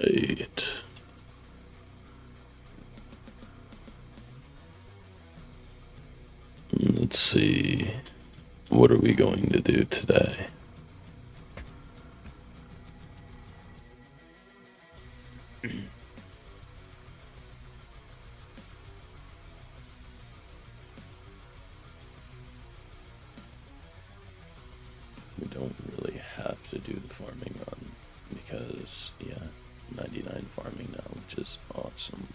Right. Let's see. What are we going to do today? We don't really have to do the farming run because, yeah, 99 farming now, which is awesome.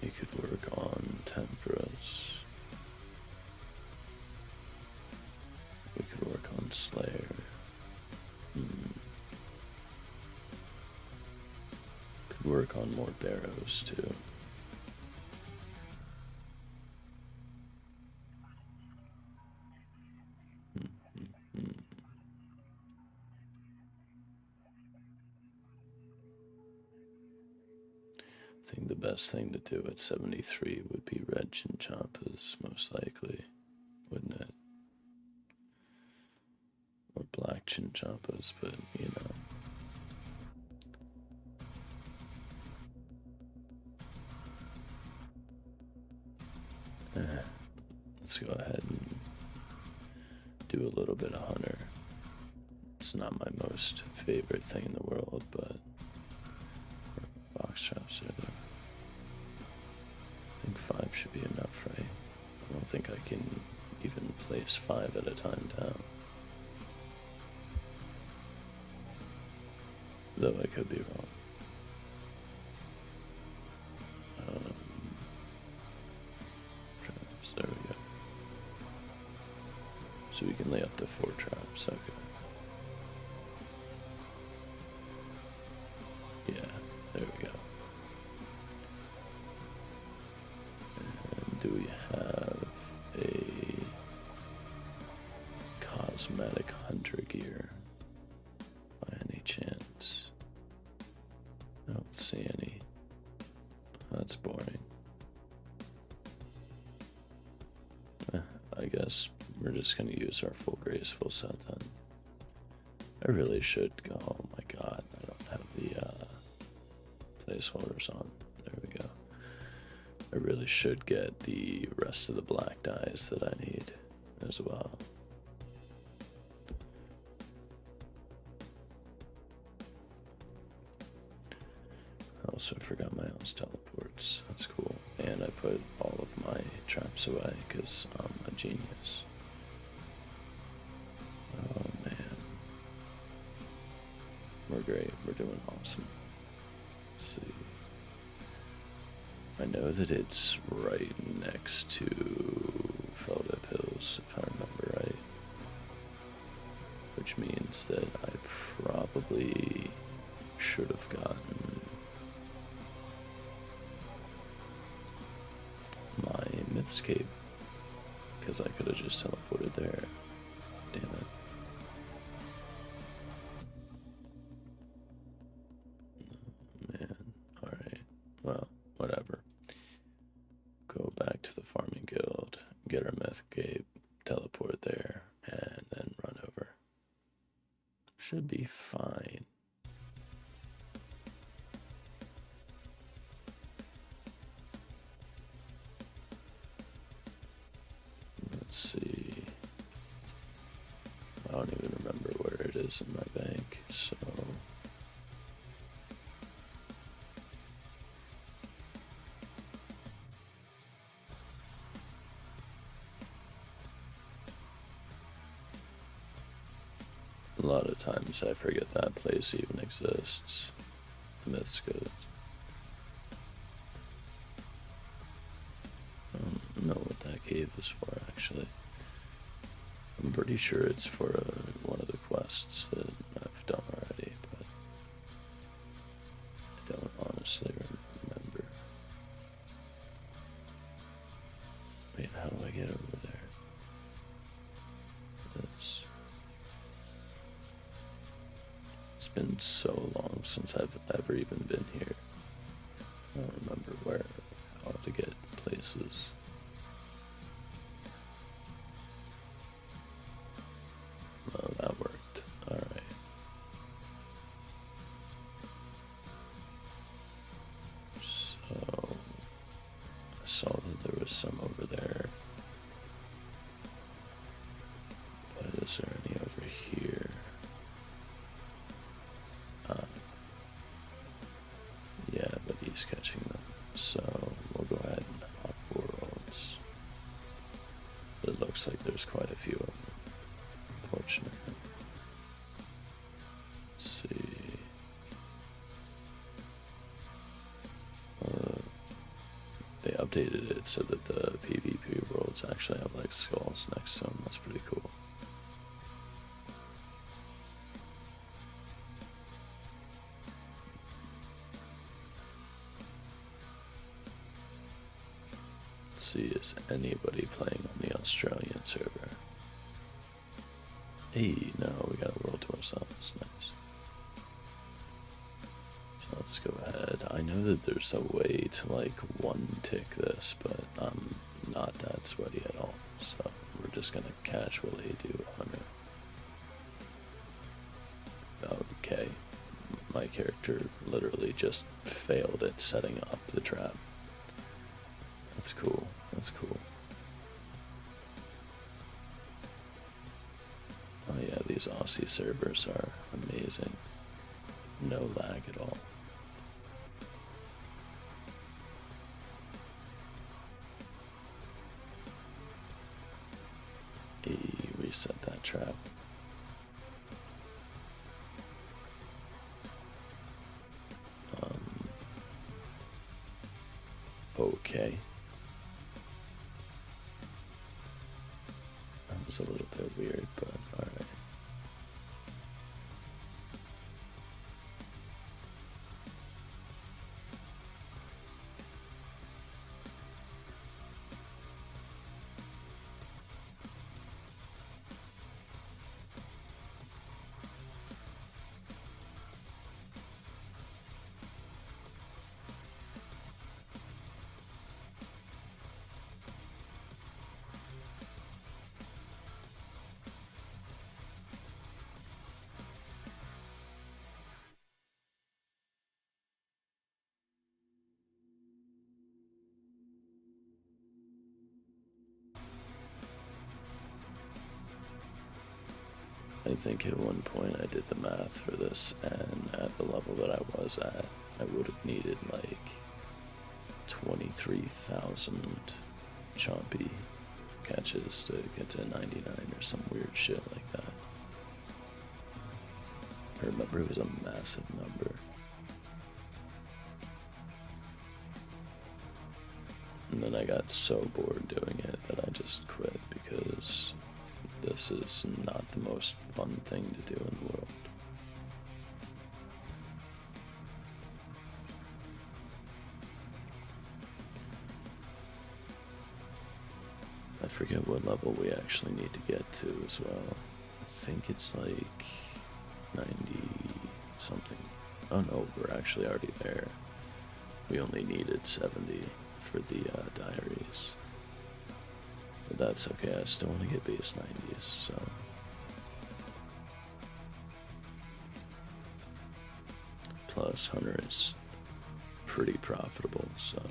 We could work on temperas. We could work on Slayer. Could work on more barrows too. I think the best thing to do at 73 would be red chinchompas, most likely, wouldn't it? Or black chinchompas, but you know. Let's go ahead and do a little bit of hunter. It's not my most favorite thing in the world, but box traps are there. I think 5 should be enough, right? I don't think I can even place 5 at a time down. Though I could be wrong. Traps, there we go. So we can lay up to 4 traps, okay. Yeah, there we go. And do we have a cosmetic hunter gear by any chance? I don't see any. That's boring. I guess we're just gonna use our full graceful set then. I really should go. Oh my god, I don't have the placeholders on. There we go. I really should get the rest of the black dyes that I need as well. I also forgot my own teleports. That's cool. And I put all of my traps away because I'm a genius. Oh man. We're great. We're doing awesome. Let's see. I know that it's right next to Feldep Hills, if I remember right. Which means that I probably should have gotten my Mythscape, because I could have just teleported there. Damn it. Man, alright. Well, whatever. Go back to the farming guild, get our Mythscape, teleport there, and then run over. Should be fine. Let's see. I don't even remember where it is in my bank, so. A lot of times I forget that place even exists. That's good. I don't know what that cave is for, actually. I'm pretty sure it's for one of the quests that I've done already, but I don't honestly remember. Wait, how do I get over there? This. It's been so long since I've ever even been here. I don't remember how to get places. Oh, that worked. saw that there was some over there. But is there any over here? Yeah, but he's catching them. So we'll go ahead and hop worlds. It looks like there's quite a few of them, unfortunately. Let's see. They updated it so that the PvP worlds actually have like skulls next to them. That's pretty cool. Let's see, is anybody playing on the Australian server? Hey, no, we got a world to ourselves. Nice. So let's go ahead. I know that there's a way to like one tick this, but I'm not that sweaty at all. So we're just gonna casually do 100. Okay. My character literally just failed at setting up the trap. That's cool. That's cool. Oh yeah, these Aussie servers are amazing. No lag at all. Hey, reset that trap. Okay. That was a little bit weird, but alright. I think at one point I did the math for this, and at the level that I was at, I would have needed like 23,000 chompy catches to get to 99 or some weird shit like that. I remember it was a massive number. And then I got so bored doing it that I just quit because this is not the most fun thing to do in the world. I forget what level we actually need to get to as well. I think it's like 90 something. Oh no, we're actually already there. We only needed 70 for the diaries. But that's okay, I still want to get base 90s, so. Plus, Hunter is pretty profitable, so.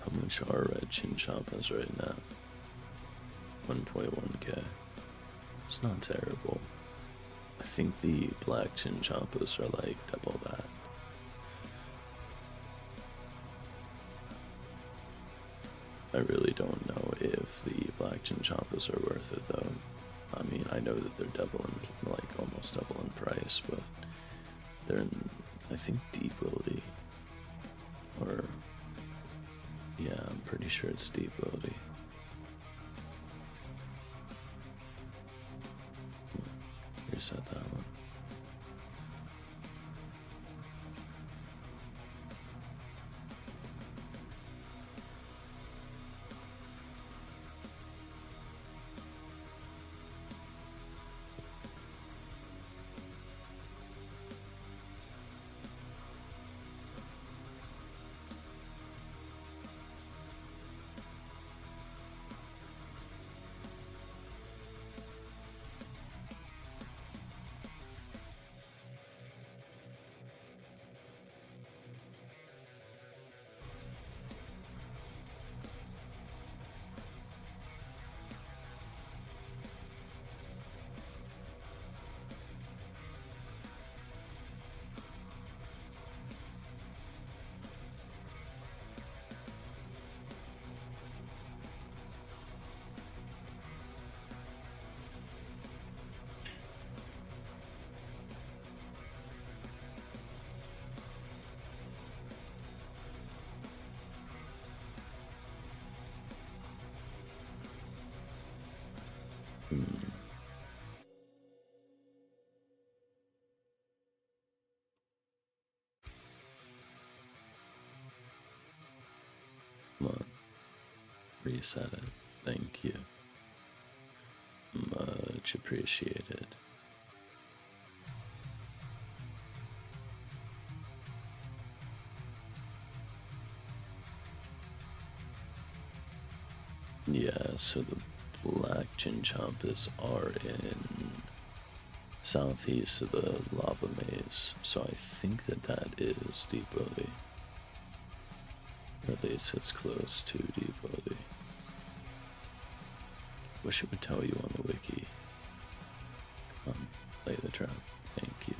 How much are red chinchompas right now? 1.1k. It's not terrible. I think the black chinchompas are like double that. I really don't know if the black chinchompas are worth it though. I mean, I know that they're double in, like almost double in price, but they're in, I think, deep wildy. Or, yeah, I'm pretty sure it's deep wildy. Reset that one. reset it. Thank you. Much appreciated. Yeah, so the black chinchompas are in southeast of the lava maze, so I think that is Deep Willy. Or at least it's close to Deep Willy. Wish it would tell you on the wiki. Lay the trap. Thank you.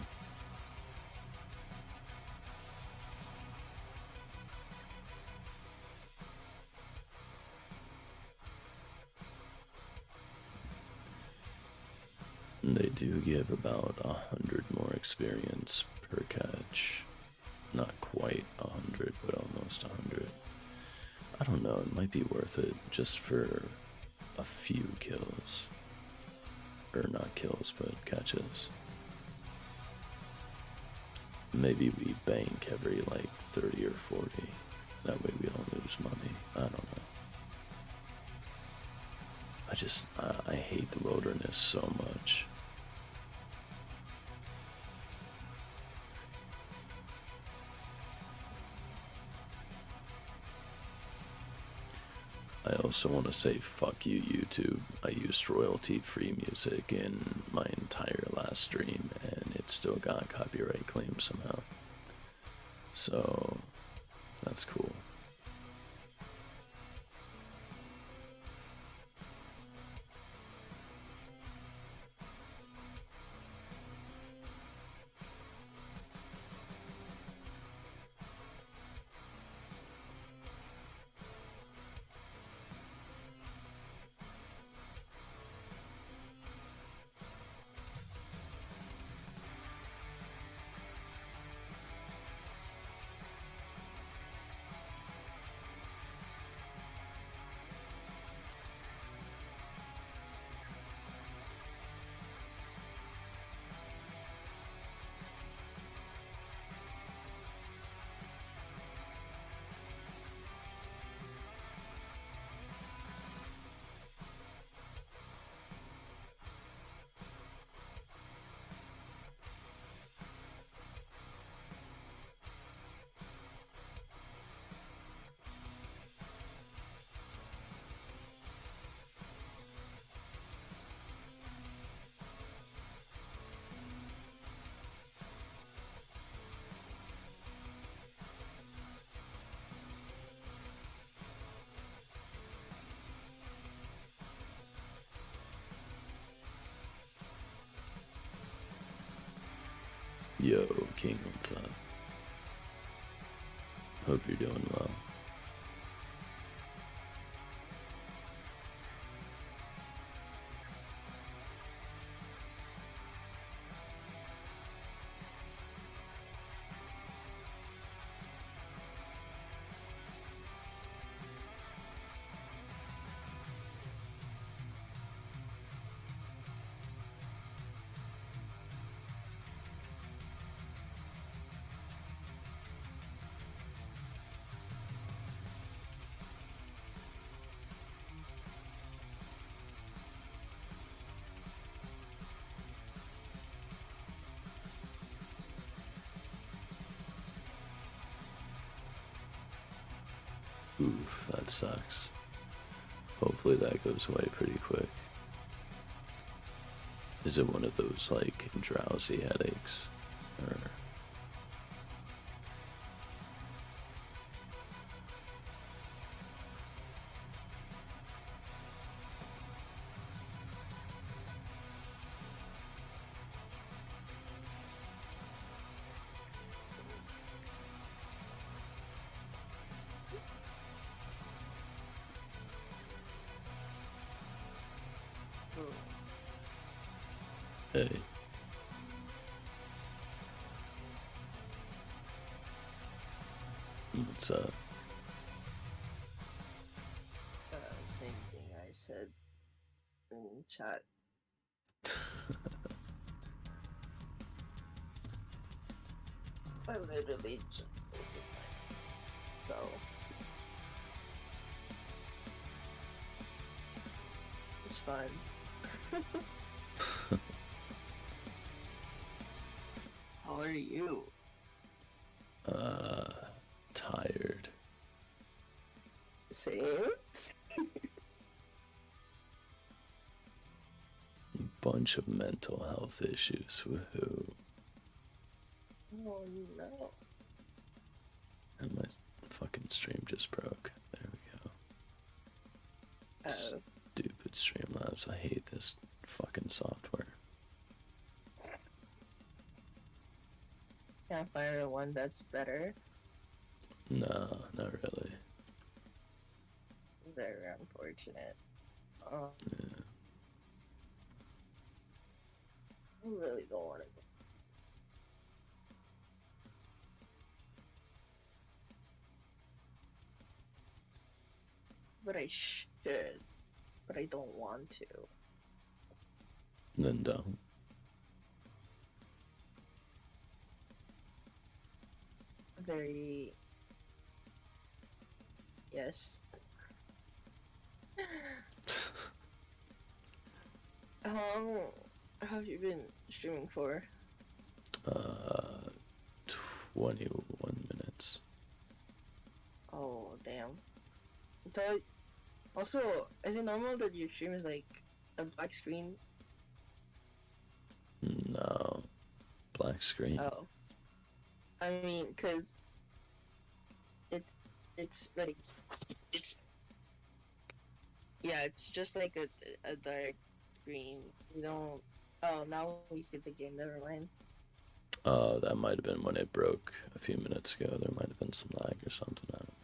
They do give about 100 more experience per catch. Not quite 100, but almost 100. I don't know, it might be worth it just for a few kills. Or not kills, but catches. Maybe we bank every like 30 or 40. That way we don't lose money. I don't know. I hate the wilderness so much. I also want to say fuck you, YouTube. I used royalty-free music in my entire last stream, and it still got copyright claims somehow. So, that's cool. Yo, King, what's up? Hope you're doing well. Oof, that sucks. Hopefully that goes away pretty quick. Is it one of those, like, drowsy headaches? Or... Hey. What's up? Same thing I said in chat. I literally just opened my eyes, so fun. How are you? Tired. Same? Bunch of mental health issues. Woohoo. Oh no. And my fucking stream just broke. There we go. Oh. Stupid Streamlabs. I hate this fucking software. Can't find one that's better. No, not really. Very unfortunate. Oh, Yeah. I really don't want to go. But I should. But I don't want to. Then don't. Very. Yes. How have you been streaming for? 21 minutes. Oh, damn. Also, is it normal that your stream is like a black screen? No. Black screen. Oh. I mean, cause it's like it's yeah, it's just like a dark screen. You don't. Oh, now we see the game. Never mind. That might have been when it broke a few minutes ago. There might have been some lag or something. I don't know.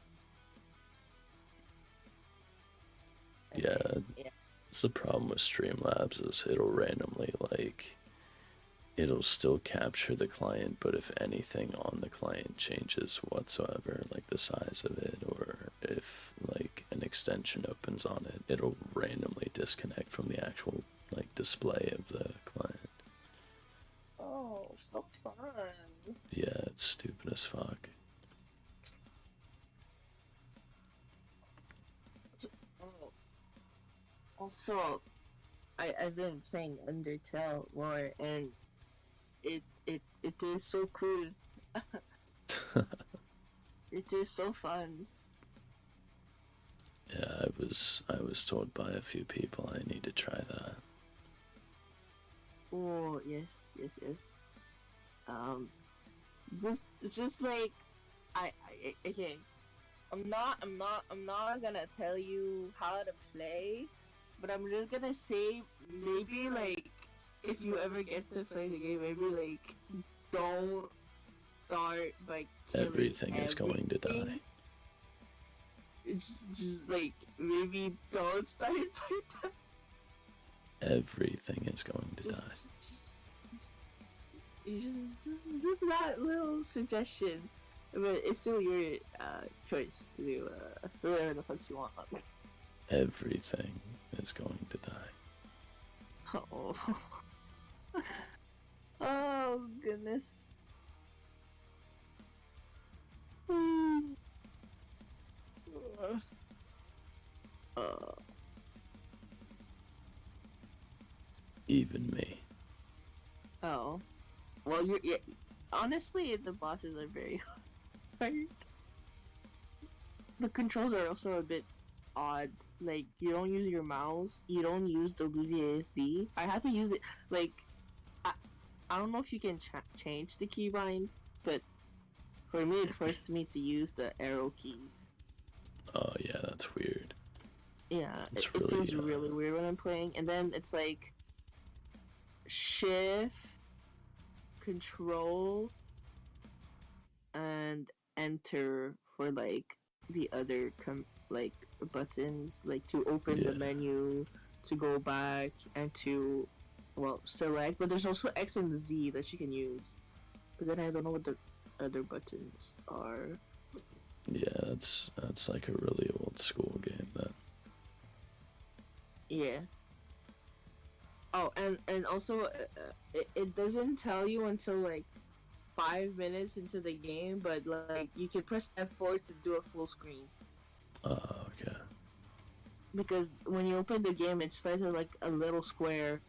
Okay, Yeah, yeah. it's the problem with Streamlabs is it'll randomly it'll still capture the client, but if anything on the client changes whatsoever, like the size of it, or if like an extension opens on it, it'll randomly disconnect from the actual like display of the client. Oh, so fun. Yeah, it's stupid as fuck. Oh. Also, I've been playing Undertale more, and it is so cool. It is so fun. Yeah, I was told by a few people I need to try that. Oh yes, yes, yes. Just like okay. I'm not gonna tell you how to play, but I'm just gonna say maybe like if you ever get to play the game, maybe like don't start by killing Everything is going to die. everything. It's just like maybe don't start by that. Everything is going to die. Just that little suggestion, but it's still your choice to do whatever the fuck you want. Everything is going to die. Oh, oh goodness. Even me. Oh, well, yeah, honestly, the bosses are very hard. The controls are also a bit odd. Like, you don't use your mouse, you don't use the WASD. I had to use it, like, I don't know if you can change the keybinds, but for me, it forced me to use the arrow keys. Oh yeah, that's weird. Yeah, It's it feels really weird when I'm playing, and then it's like shift, control, and enter for like the other like buttons, like to open the Yeah. menu, to go back, and to select. But there's also X and Z that you can use, but then I don't know what the other buttons are. Yeah, that's like a really old school game then. Yeah. Oh, and also it doesn't tell you until like 5 minutes into the game, but like you can press F4 to do a full screen. Oh, okay. because when you open the game, it starts as like a little square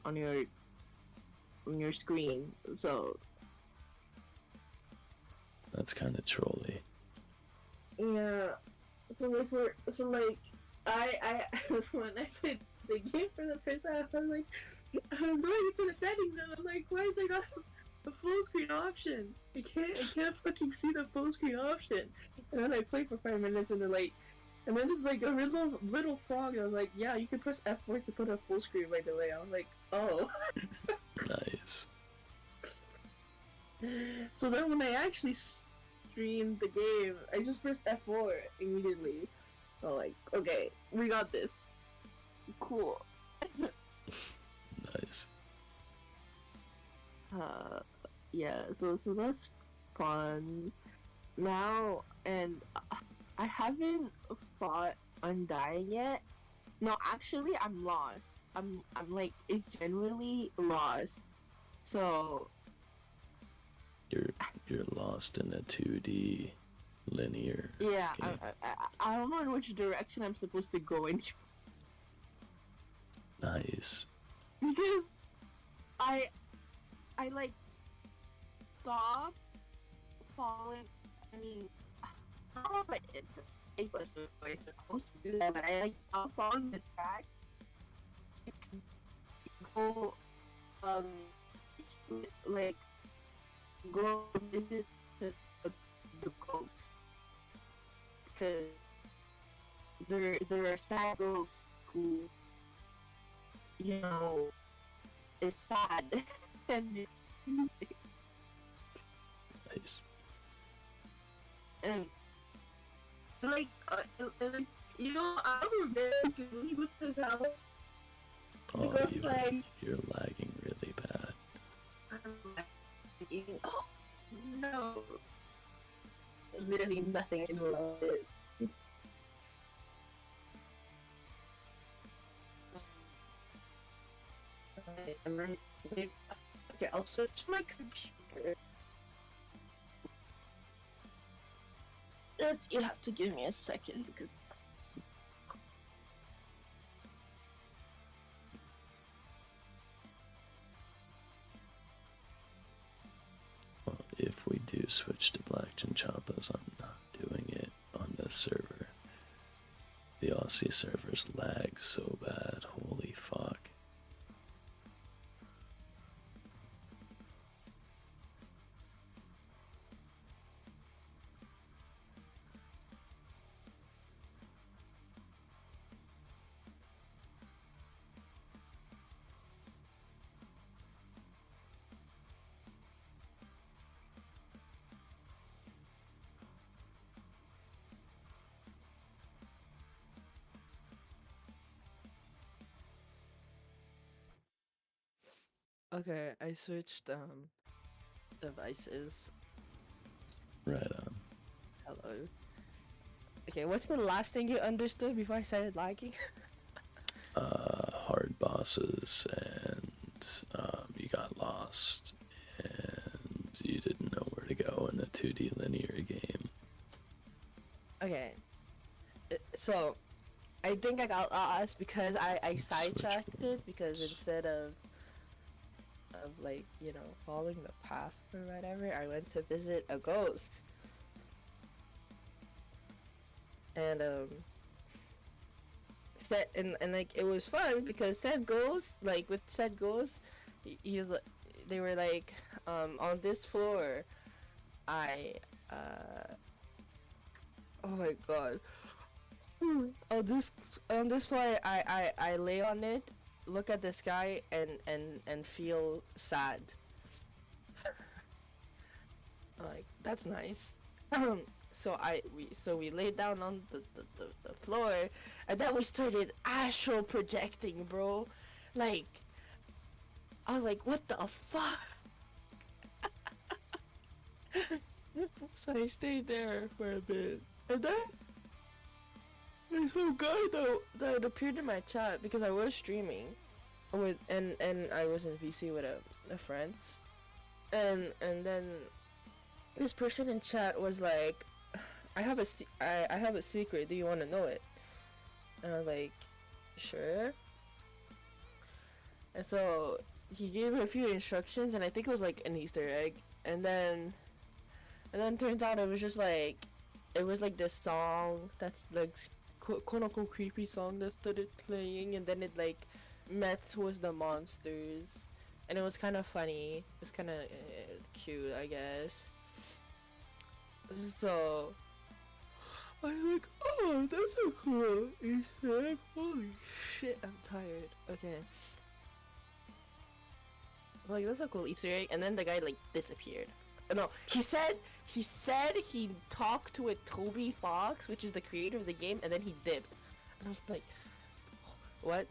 on your screen. So That's kind of trolly. yeah, so like I when I played the game for the first time, I was like, I was going into the settings and I'm like, why is there not a full screen option? I can't fucking see the full screen option. And then I played for 5 minutes and then there's like a little frog and I was like, yeah, you can press F4 to put a full screen right away. I was like, oh. Nice. So then when I actually streamed the game, I just pressed F4 immediately. So like, okay, we got this. Cool. Nice. Yeah, so that's fun. Now, and I haven't fought Undying yet. No, actually, I'm lost. I'm like genuinely lost. So You're lost in a 2D linear yeah, game. I don't know in which direction I'm supposed to go in Nice. because I like stopped following. I mean, I don't know if it was supposed to do that, but I like stopped following the tracks to go um like go visit the ghosts because there are sad ghosts who, you know, it's sad and it's music Nice. and like you know, I remember because when you go to his house, Oh, because like you're lagging really bad. I'm like, oh no, there's literally nothing I can do about it. Okay, I'll switch my computer. Just, you have to give me a second because Well, if we do switch to Black Chinchappas, I'm not doing it on this server. The Aussie servers lag so bad, holy fuck. Okay, I switched devices. Right on. Hello. Okay, what's the last thing you understood before I started lagging? Hard bosses, and you got lost, and you didn't know where to go in a 2D linear game. Okay. So, I think I got lost because I sidetracked it because instead of like, you know, following the path or whatever, I went to visit a ghost. And said and like it was fun because said ghost, like with said ghost, they were like on this floor I oh my god. On this floor I lay on it, look at the sky and feel sad. Like that's nice. So we laid down on the floor and then we started astral projecting, bro. Like I was like, what the fuck? So I stayed there for a bit and then there's some guy that appeared in my chat because I was streaming with and I was in VC with a friend and then this person in chat was like, I have a secret, do you want to know it? And I was like, sure. And so he gave me a few instructions, and I think it was like an Easter egg. And then turns out it was just like, it was like this song that's like quote unquote creepy song that started playing, and then it like met with the monsters, and it was kind of funny. It was kind of cute, I guess. So I'm like, oh, that's a cool Easter egg. Holy shit, I'm tired. Okay. Like, that's a cool Easter egg, and then the guy like disappeared. No, he said he talked to a Toby Fox, which is the creator of the game, and then he dipped. And I was like, what?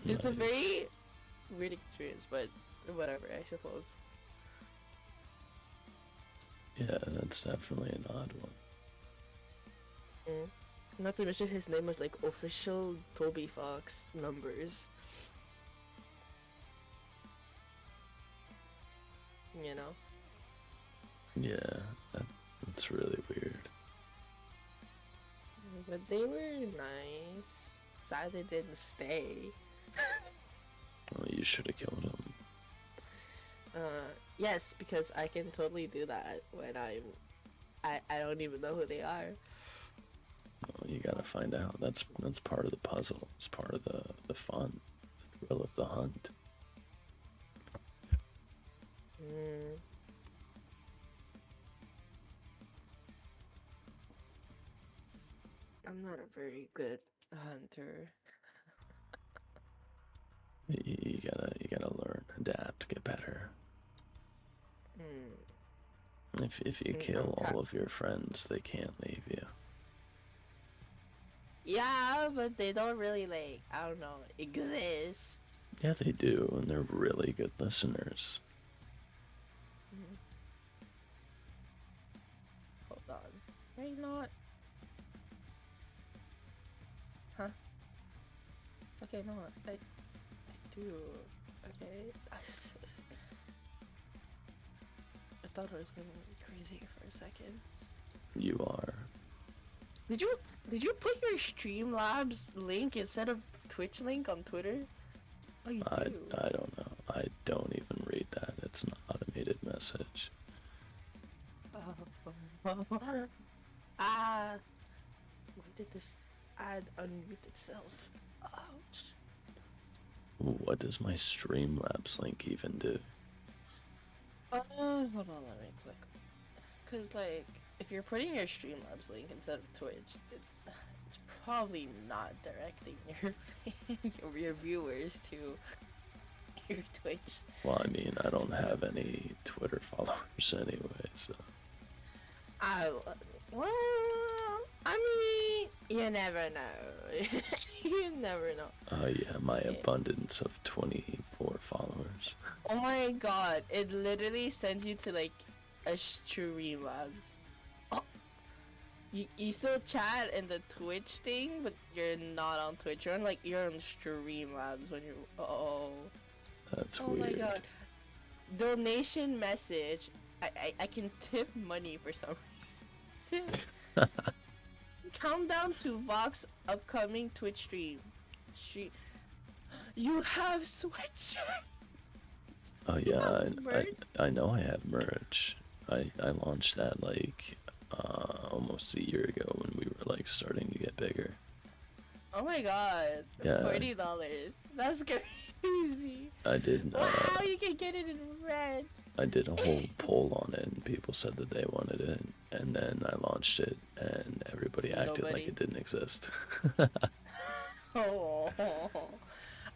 It's a very weird experience, but whatever, I suppose. Yeah, that's definitely an odd one. Not to mention his name was like official Toby Fox numbers. You know? Yeah, that's really weird. But they were nice. Sad they didn't stay. Well, you should have killed him. Yes, because I can totally do that when I don't even know who they are. Well, you gotta find out. That's part of the puzzle. It's part of the fun, the thrill of the hunt. I'm not a very good hunter. You gotta learn, adapt, get better. If you kill all of your friends, they can't leave you. Yeah, but they don't really like, I don't know, exist. Yeah, they do, and they're really good listeners. Hold on. Why not? Huh? Okay, no, I do. Okay. I thought I was going crazy for a second. You are. Did you put your Streamlabs link instead of Twitch link on Twitter? Oh, you do. I don't know. I don't even read that. It's an automated message. Why did this ad unmute itself? Ouch. What does my Streamlabs link even do? Hold on, let me click. Cause like, if you're putting your Streamlabs link instead of Twitch, it's probably not directing your viewers to your Twitch. Well, I mean, I don't have any Twitter followers anyway, so. Well, I mean, you never know. You never know. Oh yeah, my abundance of 24 followers. Oh my god, it literally sends you to like a Streamlabs. Oh, you still chat in the Twitch thing, but you're not on Twitch. You're on Streamlabs when you're. Oh. That's Oh weird. my god. Donation message. I can tip money for some reason. Countdown to Vox upcoming Twitch stream. You have Switch. Oh yeah, I know I have merch. I launched that like almost a year ago when we were like starting to get bigger. Oh my god. Yeah. $40. That's crazy. I did. Wow, you can get it in red. I did a whole poll on it, and people said that they wanted it, and then I launched it, and everybody acted like it didn't exist. Oh,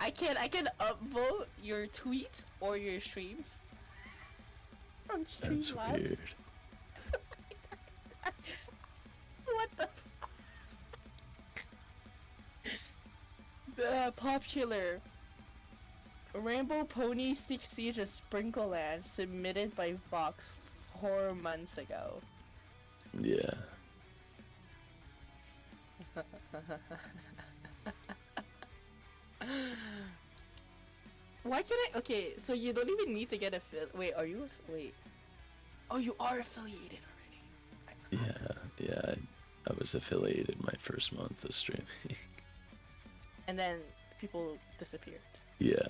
I can upvote your tweets or your streams on That's Streamlabs. weird. What the? The popular Rainbow Pony 6 Siege of Sprinkleland submitted by Vox 4 months ago. Yeah. Why can I? Okay, so you don't even need to get wait, are you? Wait. Oh, you are affiliated already. Yeah. I was affiliated my first month of streaming. And then people disappeared. Yeah.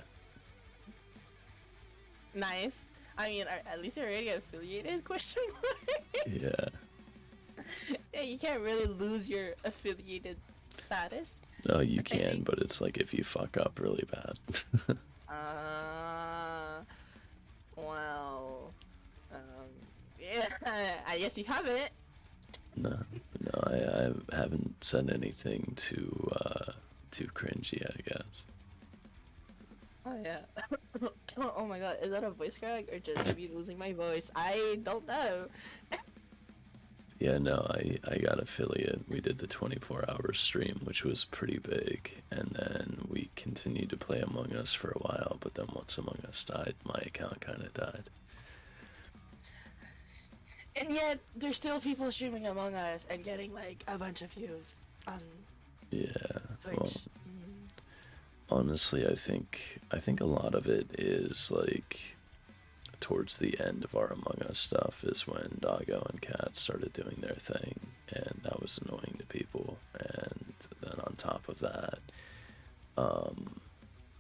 Nice. I mean, at least you're already affiliated? Question mark. Yeah. Yeah, you can't really lose your affiliated status. No, you can, but it's like if you fuck up really bad. Well, yeah, I guess you haven't. No, I haven't said anything too cringy, I guess. Oh yeah. Oh my god, is that a voice crack or just me losing my voice? I don't know. Yeah, no, I got affiliate. We did the 24-hour stream, which was pretty big, and then we continued to play Among Us for a while, but then once Among Us died, my account kind of died. And yet, there's still people streaming Among Us and getting like a bunch of views on Yeah, Twitch. well, honestly, I think a lot of it is like towards the end of our Among Us stuff is when Doggo and Kat started doing their thing, and that was annoying to people. And then on top of that,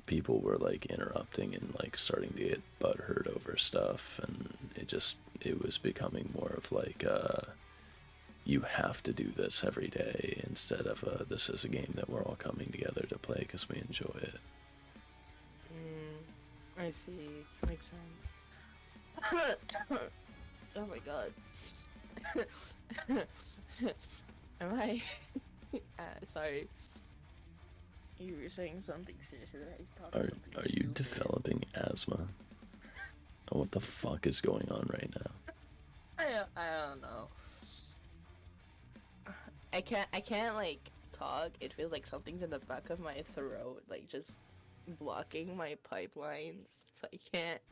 people were like interrupting and like starting to get butthurt over stuff, and it was becoming more of like you have to do this every day instead of this is a game that we're all coming together to play because we enjoy it. I see. Makes sense. Oh my god. Am I? Sorry. You were saying something seriously. Are you developing asthma? Oh, what the fuck is going on right now? I don't know. I can't like talk. It feels like something's in the back of my throat, like just blocking my pipelines, so I can't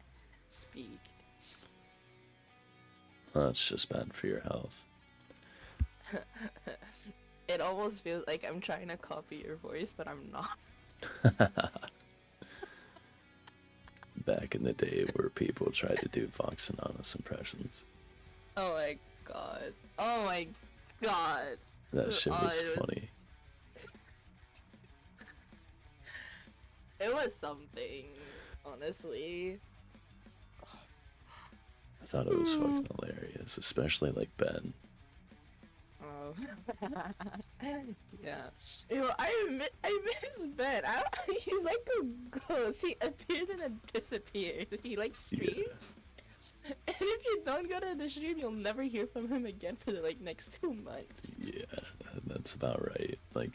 speak. Well, that's just bad for your health. It almost feels like I'm trying to copy your voice, but I'm not. Back in the day where people tried to do Vox Anonymous impressions. Oh my god. Oh my god. That shit was it was- funny. It was something, honestly. I thought it was fucking hilarious, especially like Ben. Oh. Yeah. Yo, I miss Ben. He's like a ghost. He appears and then disappears. He like streams. And if you don't go to the stream, you'll never hear from him again for the like next 2 months. Yeah, that's about right. Like,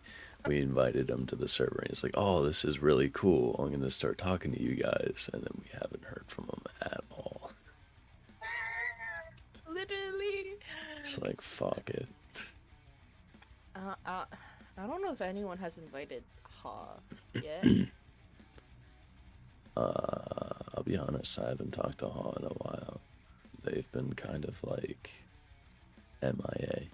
we invited him to the server, and he's like, "Oh, this is really cool. I'm gonna start talking to you guys," and then we haven't heard from him at all. Literally. It's like, fuck it. I don't know if anyone has invited Ha yet. I'll be honest, I haven't talked to Ha in a while. They've been kind of like MIA.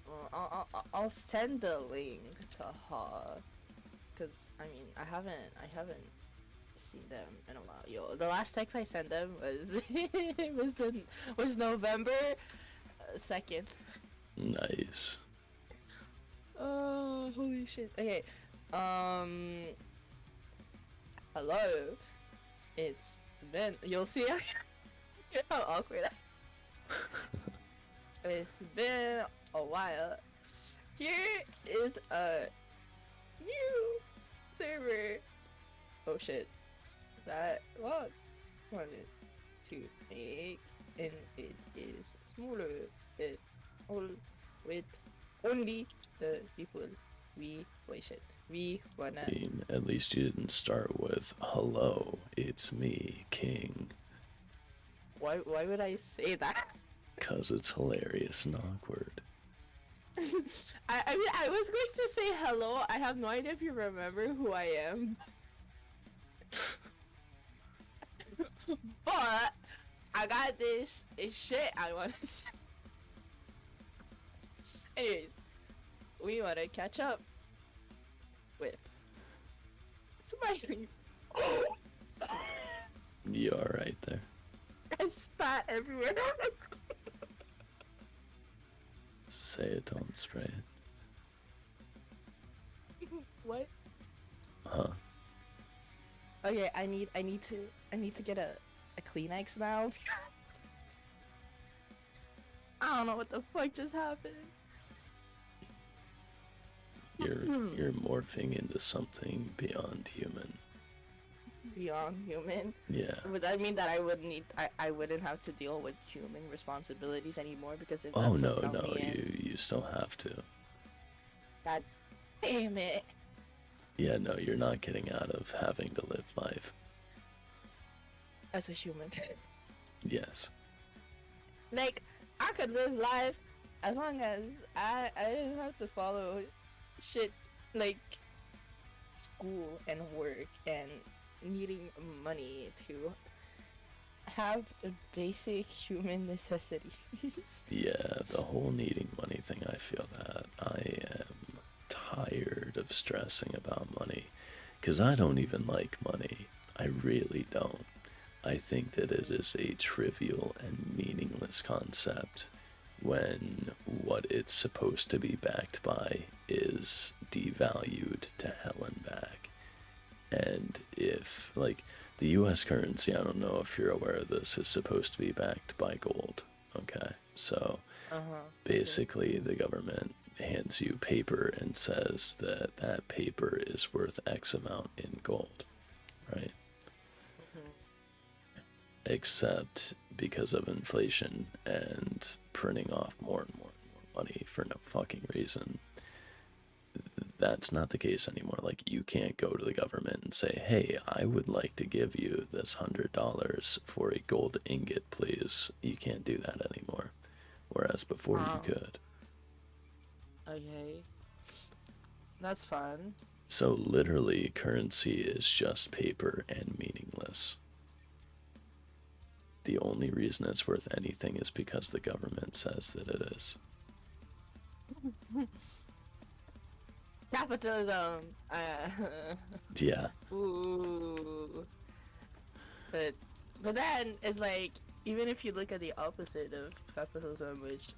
Well, I'll send the link to Ha, cause I mean I haven't seen them in a while. Yo, the last text I sent them was November 2nd. Nice. Oh, holy shit. Okay. Hello. It's Ben. You'll see how awkward it's been a while. Here is a new server. Oh shit. That was wanted to make, and it is smaller. It all with only the people we wanna. I mean, at least you didn't start with, "Hello, it's me, King." Why would I say that? Cause it's hilarious and awkward. I mean, I was going to say hello. I have no idea if you remember who I am. But I got this shit I want to say. Anyways, we want to catch up with Smiley. You alright there? I spat everywhere. say it, don't spray it. What? Huh? Okay, I need to get a Kleenex now. I don't know what the fuck just happened. You're morphing into something beyond human. Beyond human. Yeah. Would that mean that I wouldn't have to deal with human responsibilities anymore because if Oh that's no, what got no, me in, you still have to. God damn it. Yeah, no, you're not getting out of having to live life. As a human. Yes. Like, I could live life as long as I didn't have to follow shit like school and work and needing money to have the basic human necessities. Yeah, the whole needing money thing, I feel that. I am tired of stressing about money. Because I don't even like money. I really don't. I think that it is a trivial and meaningless concept when what it's supposed to be backed by is devalued to hell and back. And if, like, the US currency, I don't know if you're aware of this, is supposed to be backed by gold. Okay, so basically the government hands you paper and says that that paper is worth X amount in gold, right? Except because of inflation and printing off more and more and more money for no fucking reason, that's not the case anymore. Like, you can't go to the government and say, hey, I would like to give you this $100 for a gold ingot, please. You can't do that anymore. Whereas before you could. Okay. That's fun. So literally, currency is just paper and meaningless. The only reason it's worth anything is because the government says that it is. Capitalism. Yeah. Ooh. But then it's like, even if you look at the opposite of capitalism, which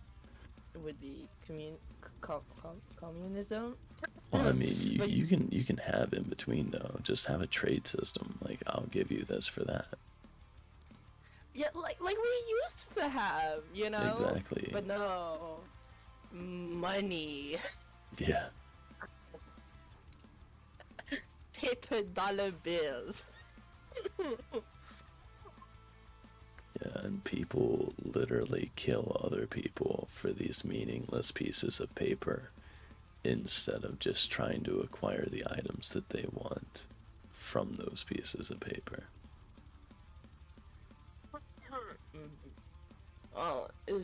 would be communism. Well, I mean, you can have in between though. Just have a trade system. Like, I'll give you this for that. Yeah, like we used to have, you know. Exactly. But no, money. Yeah. Paper dollar bills. Yeah, and people literally kill other people for these meaningless pieces of paper instead of just trying to acquire the items that they want from those pieces of paper. Oh, it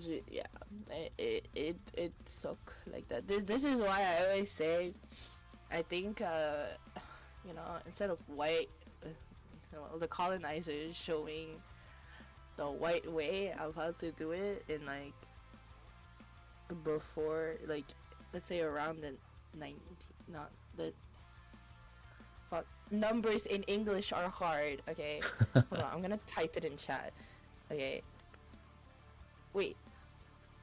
suck like that. This is why I always say, I think instead of white, the colonizers showing the white way of how to do it in like before, like, let's say around the 19, not the fuck, numbers in English are hard. Okay, hold on, I'm gonna type it in chat. Okay, wait,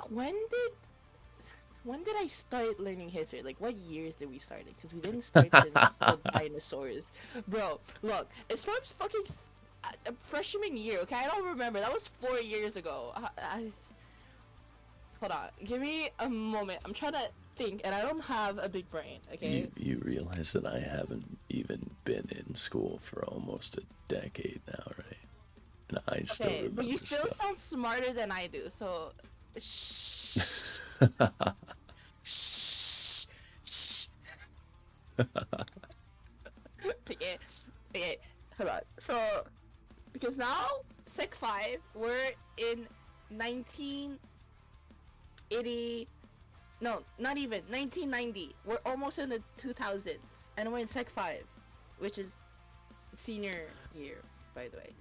when did I start learning history? Like, what years did we start it? Because we didn't start in the dinosaurs. Bro, look, it's from fucking freshman year, okay? I don't remember. That was 4 years ago. Hold on. Give me a moment. I'm trying to think, and I don't have a big brain, okay? You realize that I haven't even been in school for almost a decade now, right? And I still remember but you still stuff. sound smarter than I do, so... Shh. Shh. Shh. Okay, hold on. So, because now, Sec 5, we're in 1980... No, not even. 1990. We're almost in the 2000s. And we're in Sec 5, which is senior year, by the way.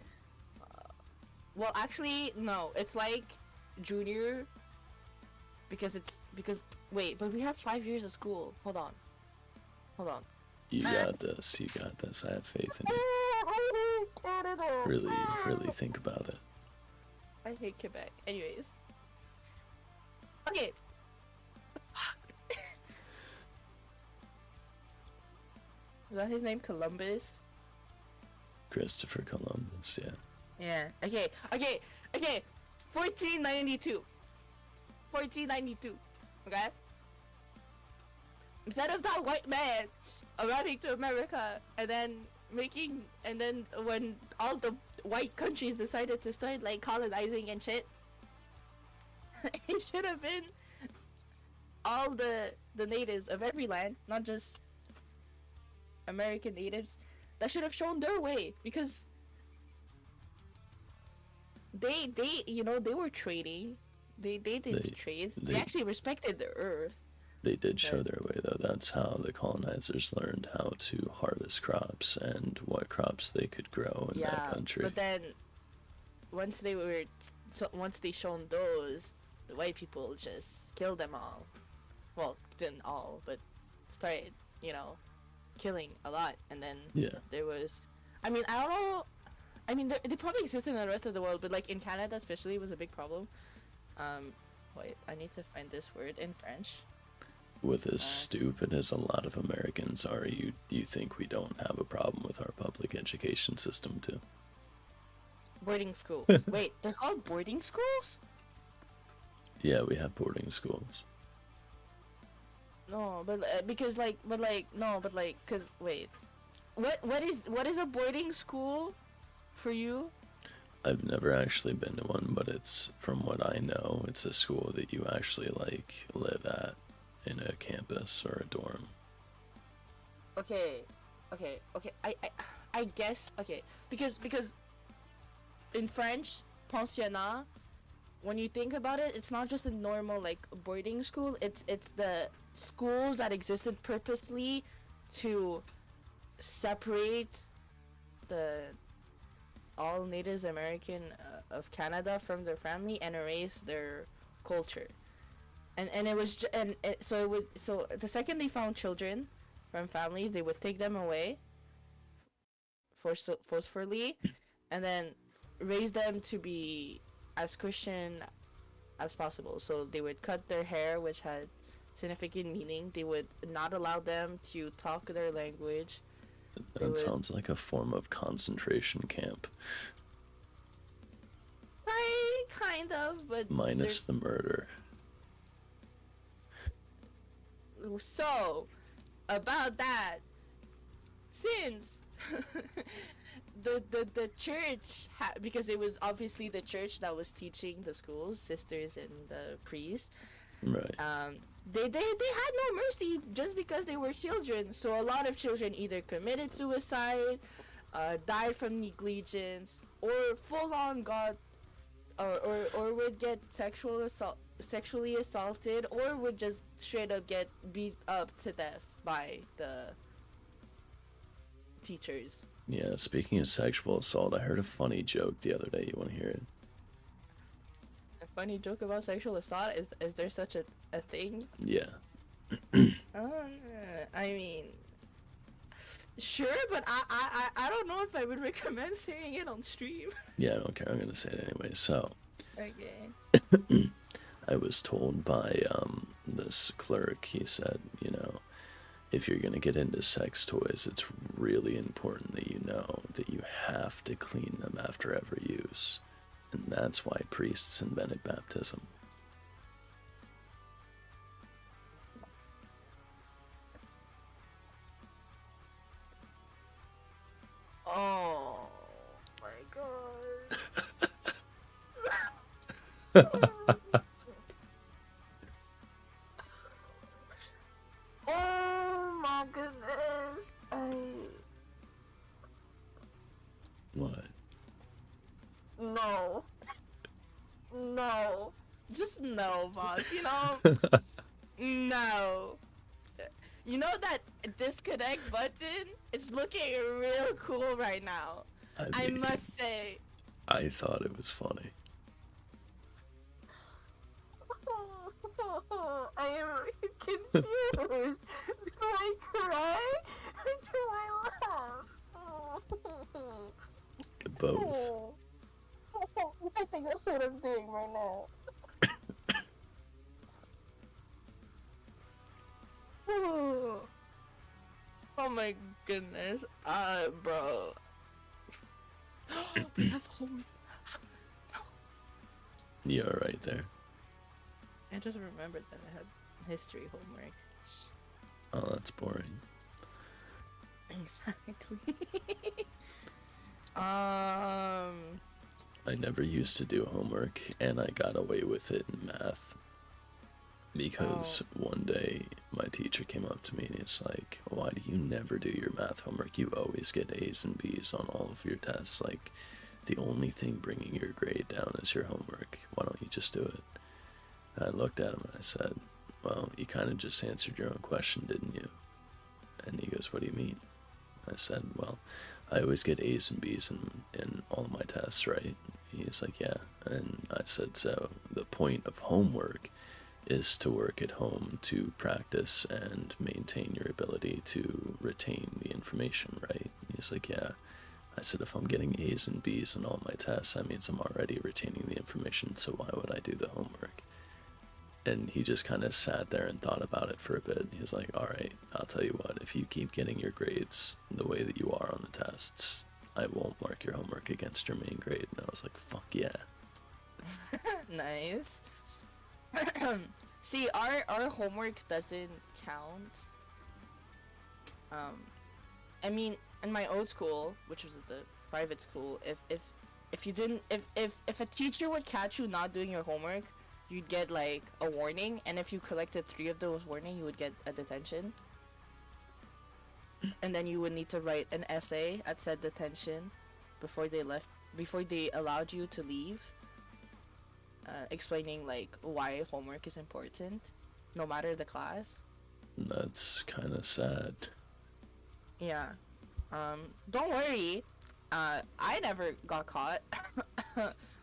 Well, actually, no. It's like junior. Because wait, but we have 5 years of school. Hold on. You got this. You got this. I have faith in you. Really, really think about it. I hate Quebec. Anyways. Okay. Is that his name? Columbus? Christopher Columbus, yeah. Yeah. Okay. 1492. 1492. Okay? Instead of that white man arriving to America and then when all the white countries decided to start like colonizing and shit, it should have been all the natives of every land, not just American natives, that should have shown their way, because they they were trading, they did trades, they actually respected the earth. They did show their way, though. That's how the colonizers learned how to harvest crops and what crops they could grow in that country. But then once they shown those, the white people just killed them all. Well, didn't all, but started, killing a lot. And then there was, I don't know. They probably exist in the rest of the world, but like in Canada especially, it was a big problem. Wait, I need to find this word in French. With as stupid as a lot of Americans are, you think we don't have a problem with our public education system too? Boarding schools. Wait, they're called boarding schools? Yeah, we have boarding schools. No, but cause wait, what is a boarding school for you? I've never actually been to one, but it's, from what I know, it's a school that you actually like live at in a campus or a dorm. Okay. I guess, okay, because in French, pensionnat, when you think about it, it's not just a normal like boarding school. It's the schools that existed purposely to separate all Native American of Canada from their family and erase their culture. And it was so the second they found children from families, they would take them away forcefully, and then raise them to be as Christian as possible. So they would cut their hair, which had significant meaning. They would not allow them to talk their language. That sounds like a form of concentration camp. Kind of, but minus the murder. So, about that, since the church because it was obviously the church that was teaching the schools, sisters and the priests, right? They had no mercy just because they were children. So a lot of children either committed suicide, died from negligence, or full on got or would get sexually assaulted, or would just straight up get beat up to death by the teachers. Yeah, speaking of sexual assault, I heard a funny joke the other day. You want to hear it? A funny joke about sexual assault? Is there such a thing? Yeah. I mean, sure, but I don't know if I would recommend saying it on stream. Yeah, I don't care. I'm gonna say it anyway. So. Okay. I was told by this clerk. He said, if you're gonna get into sex toys, it's really important that you know that you have to clean them after every use, and that's why priests invented baptism. Oh my god. Oh my goodness. What? No. Just no, boss. No. You know that disconnect button? It's looking real cool right now. I must say. I thought it was funny. I am confused. Do I cry or do I laugh? Both. I think that's what I'm doing right now. Oh my goodness. Bro. We have home. You're right there. I just remembered that I had history homework. Oh, that's boring. Exactly. I never used to do homework, and I got away with it in math. Because one day my teacher came up to me and he's like, "Why do you never do your math homework? You always get A's and B's on all of your tests. Like, the only thing bringing your grade down is your homework. Why don't you just do it?" And I looked at him and I said, "Well, you kind of just answered your own question, didn't you?" And he goes, "What do you mean?" I said, "Well, I always get A's and B's in all of my tests, right?" He's like, "Yeah." And I said, "So the point of homework is to work at home to practice and maintain your ability to retain the information, right?" And he's like, "Yeah." I said, "If I'm getting A's and B's in all my tests, that means I'm already retaining the information, so why would I do the homework?" And he just kind of sat there and thought about it for a bit. He's like, "All right, I'll tell you what, if you keep getting your grades the way that you are on the tests, I won't mark your homework against your main grade." And I was like, "Fuck yeah." Nice. See, our homework doesn't count. I mean, in my old school, which was the private school, if you didn't, if a teacher would catch you not doing your homework, you'd get like a warning, and if you collected 3 of those warnings, you would get a detention. And then you would need to write an essay at said detention before they allowed you to leave. Explaining like why homework is important, no matter the class. That's kind of sad. Yeah. Don't worry. I never got caught,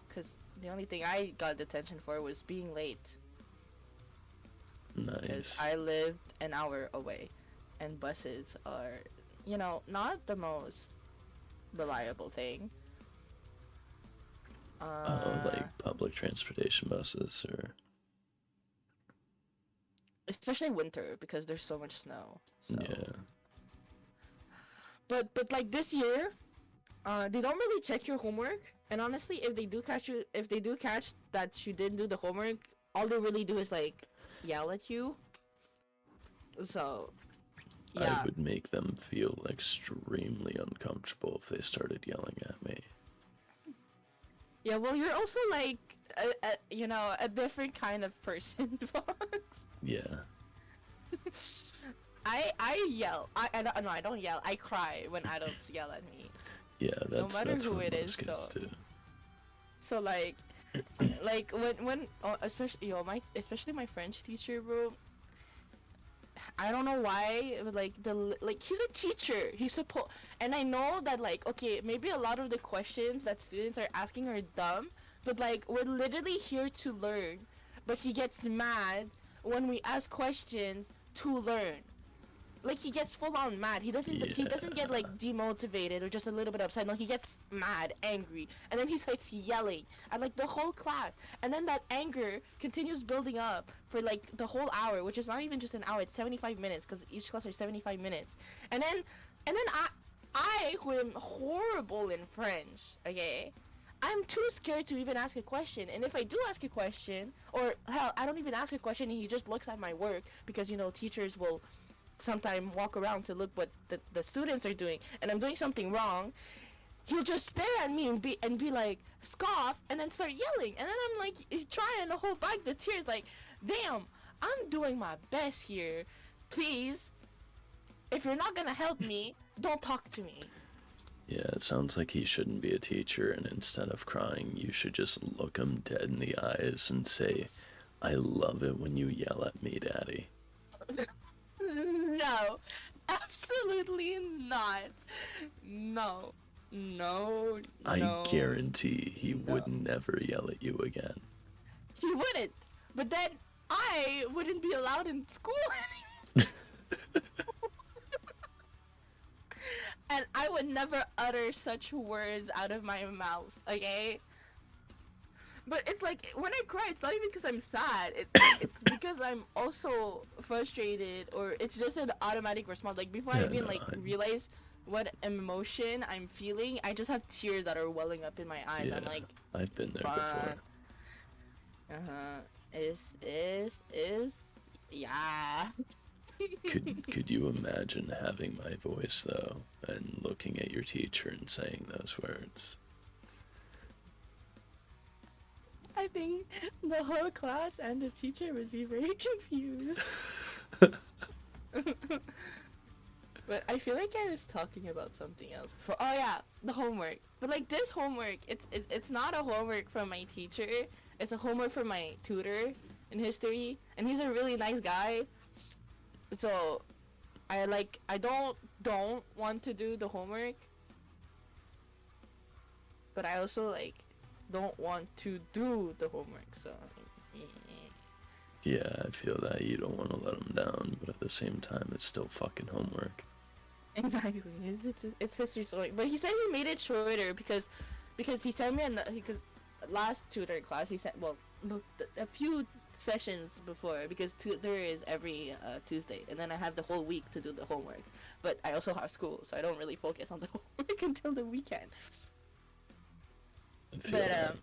because the only thing I got detention for was being late. Nice. Because I lived an hour away, and buses are, not the most reliable thing. Like public transportation buses, or especially winter because there's so much snow. So. yeah. But like this year, they don't really check your homework. And honestly, if they do catch that you didn't do the homework, all they really do is like yell at you. So, yeah. I would make them feel extremely uncomfortable if they started yelling at me. Yeah, well, you're also like a different kind of person, Fox. Yeah. I yell. I don't yell. I cry when adults yell at me. Yeah, that's no matter that's who what it most is. kids do. So like when especially especially my French teacher, bro. I don't know why, but he's a teacher. He's supposed, and I know that okay, maybe a lot of the questions that students are asking are dumb, but we're literally here to learn. But he gets mad when we ask questions to learn. He gets full on mad. He doesn't get demotivated or just a little bit upset. No, he gets mad, angry, and then he starts yelling at the whole class. And then that anger continues building up for the whole hour, which is not even just an hour, it's 75 minutes because each class are 75 minutes. And then I who am horrible in French, okay? I'm too scared to even ask a question, and if I do ask a question, or hell, I don't even ask a question and he just looks at my work, because teachers will sometimes walk around to look what the students are doing, and I'm doing something wrong, he'll just stare at me and be like, scoff, and then start yelling, and then I'm trying to hold back the tears, damn, I'm doing my best here, please, if you're not gonna help me, don't talk to me. Yeah, it sounds like he shouldn't be a teacher, and instead of crying, you should just look him dead in the eyes and say, "I love it when you yell at me, Daddy." No, absolutely not. No. I guarantee he would never yell at you again. He wouldn't. But then I wouldn't be allowed in school anymore. And I would never utter such words out of my mouth, okay? But it's like when I cry, it's not even because I'm sad. It's because I'm also frustrated, or it's just an automatic response. Like before I Yeah, even no, like realize what emotion I'm feeling, I just have tears that are welling up in my eyes. yeah, I'm like, I've been there before. fun. Is yeah. Could you imagine having my voice though, and looking at your teacher and saying those words? I think the whole class and the teacher would be very confused. But I feel like I was talking about something else before. Oh yeah, the homework. But like this homework, it's not a homework from my teacher. It's a homework from my tutor in history, and he's a really nice guy. So I don't want to do the homework, but I also like don't want to do the homework. So Yeah, I feel that you don't want to let them down, but at the same time, it's still fucking homework. exactly, it's history story. But he said he made it shorter because he sent me because last tutor class he sent a few sessions before, because tutor is every Tuesday, and then I have the whole week to do the homework. But I also have school, so I don't really focus on the homework until the weekend. I feel But that.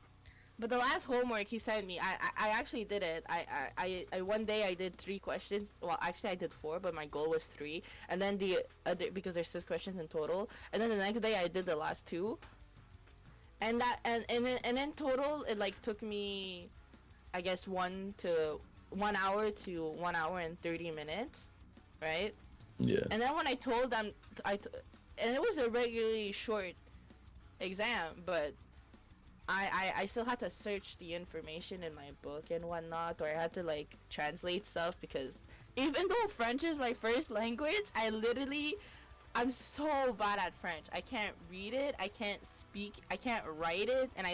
but the last homework he sent me, I actually did it. I one day I did 3 questions. Well, actually I did 4, but my goal was 3. And then the other, because there's 6 questions in total. And then the next day I did the last 2. And that and then total it like took me, I guess 1 hour to 1 hour and 30 minutes, right? Yeah. And then when I told them, and it was a regularly short exam, but I still had to search the information in my book and whatnot, or I had to like translate stuff, because even though French is my first language, I'm so bad at French. I can't read it, I can't speak, I can't write it, and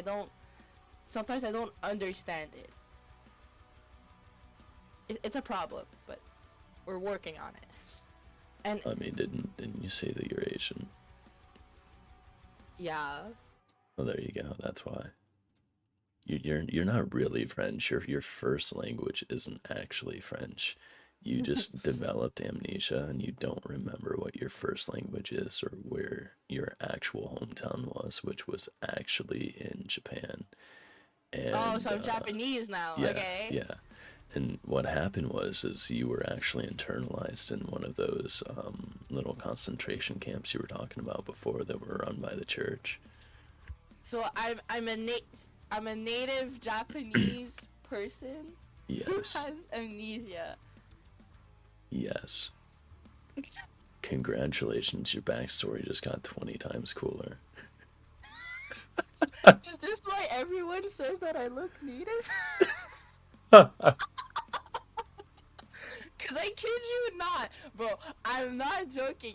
sometimes I don't understand it. It's a problem, but we're working on it. And I mean, didn't you say that you're Asian? yeah. Well, there you go. That's why. You're not really French. Your first language isn't actually French. You just developed amnesia and you don't remember what your first language is or where your actual hometown was, which was actually in Japan. And Oh, so I'm Japanese now. yeah, Okay. yeah. And what happened is you were actually internalized in one of those little concentration camps you were talking about before that were run by the church. So I'm a native Japanese person who Yes. has amnesia. Yes. Congratulations, your backstory just got 20 times cooler. Is this why everyone says that I look native? Cause I kid you not, bro. I'm not joking.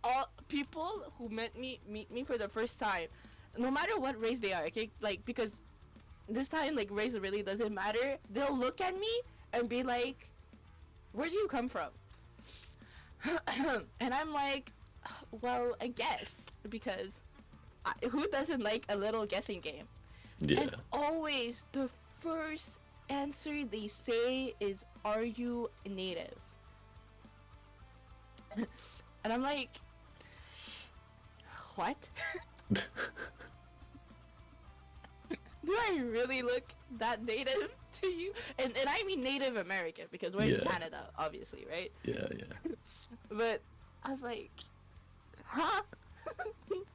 All people who meet me for the first time, no matter what race they are, okay? Like, because this time, like, race really doesn't matter. They'll look at me and be like, "Where do you come from?" And I'm like, "Well, I guess, because who doesn't like a little guessing game?" Yeah. And always the first answer they say is, "Are you native?" And I'm like, what? Do I really look that native to you? And I mean Native American, because we're in Yeah. Canada, obviously, right? Yeah, yeah. But I was like, huh?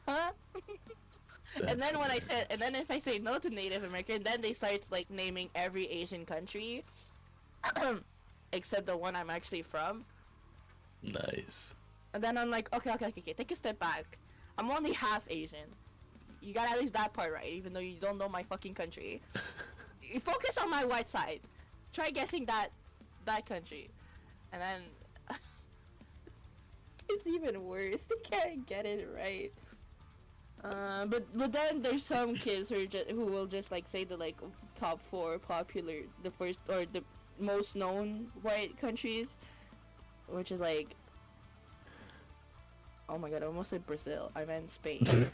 Huh? And then when I said, and then if I say no to Native American, then they start like naming every Asian country, except the one I'm actually from. Nice. And then I'm like, okay, take a step back. I'm only half Asian. You got at least that part right, even though you don't know my fucking country. You focus on my white side. Try guessing that country. And then it's even worse. They can't get it right. But then there's some kids who will just like say the like top 4 popular, the first or the most known white countries, which is like, oh my god, I almost said Brazil. I meant Spain.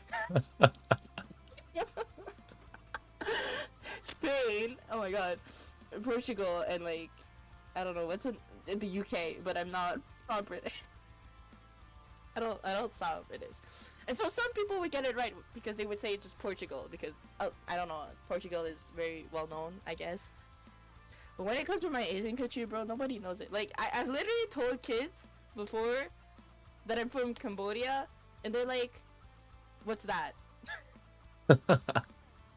Spain. Oh my god, Portugal, and like I don't know what's in the UK, but I'm not British. I don't sound British. And so some people would get it right because they would say just Portugal because I don't know, Portugal is very well known, I guess. But when it comes to my Asian country, bro, nobody knows it. Like I've literally told kids before that I'm from Cambodia, and they're like, "What's that?"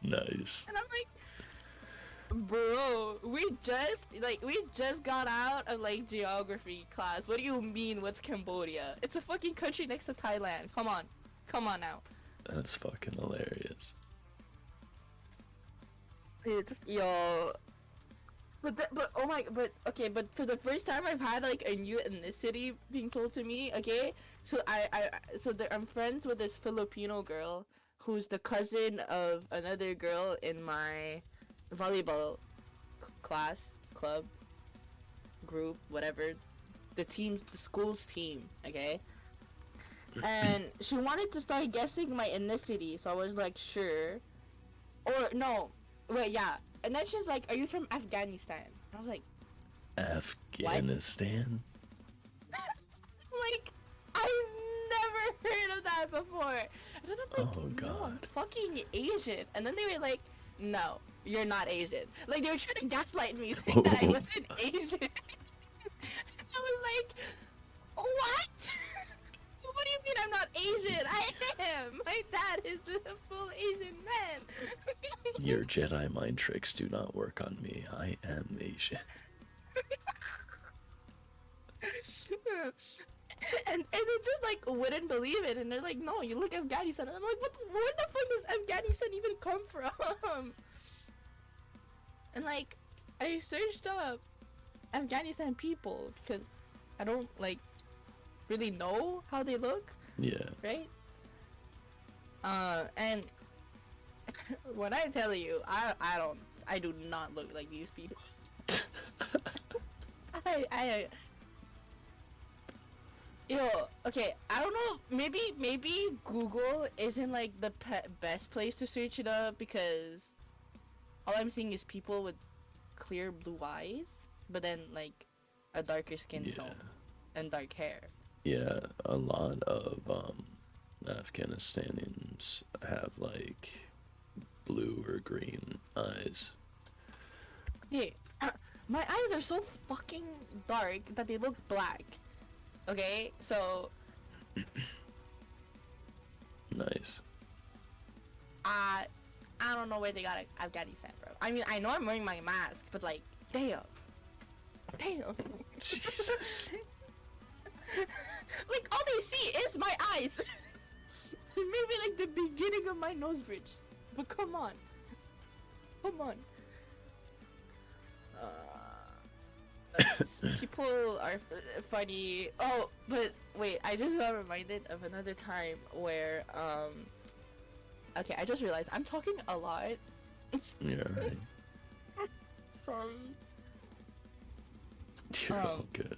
Nice. And I'm like, bro, we just got out of like geography class. What do you mean? What's Cambodia? It's a fucking country next to Thailand. Come on now. That's fucking hilarious. It's yo. But okay, but for the first time I've had like a new ethnicity being told to me. Okay, so I'm friends with this Filipino girl who's the cousin of another girl in my volleyball club, group, whatever, the school's team. Okay, and she wanted to start guessing my ethnicity, so I was like, sure, or no, wait, yeah. And then she's like, "Are you from Afghanistan?" I was like, Afghanistan? like, I've never heard of that before. And then I'm like, Oh, no, I'm God. fucking Asian. And then they were like, no, you're not Asian. Like, they were trying to gaslight me, saying that I wasn't Asian. I was like, what? What do you mean I'm not Asian? I am! My dad is a full Asian man! Your Jedi mind tricks do not work on me. I am Asian. and they just like wouldn't believe it, and they're like, no, you look Afghanistan. And I'm like, where the fuck does Afghanistan even come from? And like, I searched up Afghanistan people because I don't like really know how they look, Yeah. right? And when I tell you, I do not look like these people. Yo, okay, I don't know, maybe Google isn't like the best place to search it up because all I'm seeing is people with clear blue eyes, but then like a darker skin tone and dark hair. Yeah, a lot of Afghanistanians have like blue or green eyes. Hey, my eyes are so fucking dark that they look black. Okay, so Nice. I don't know where they got Afghanistan from. I mean, I know I'm wearing my mask, but like, damn. Jesus. Like, all they see is my eyes. Maybe like the beginning of my nose bridge. But come on. People are funny. Oh, but wait, I just got reminded of another time where, okay, I just realized I'm talking a lot. You're right. From... You're all good.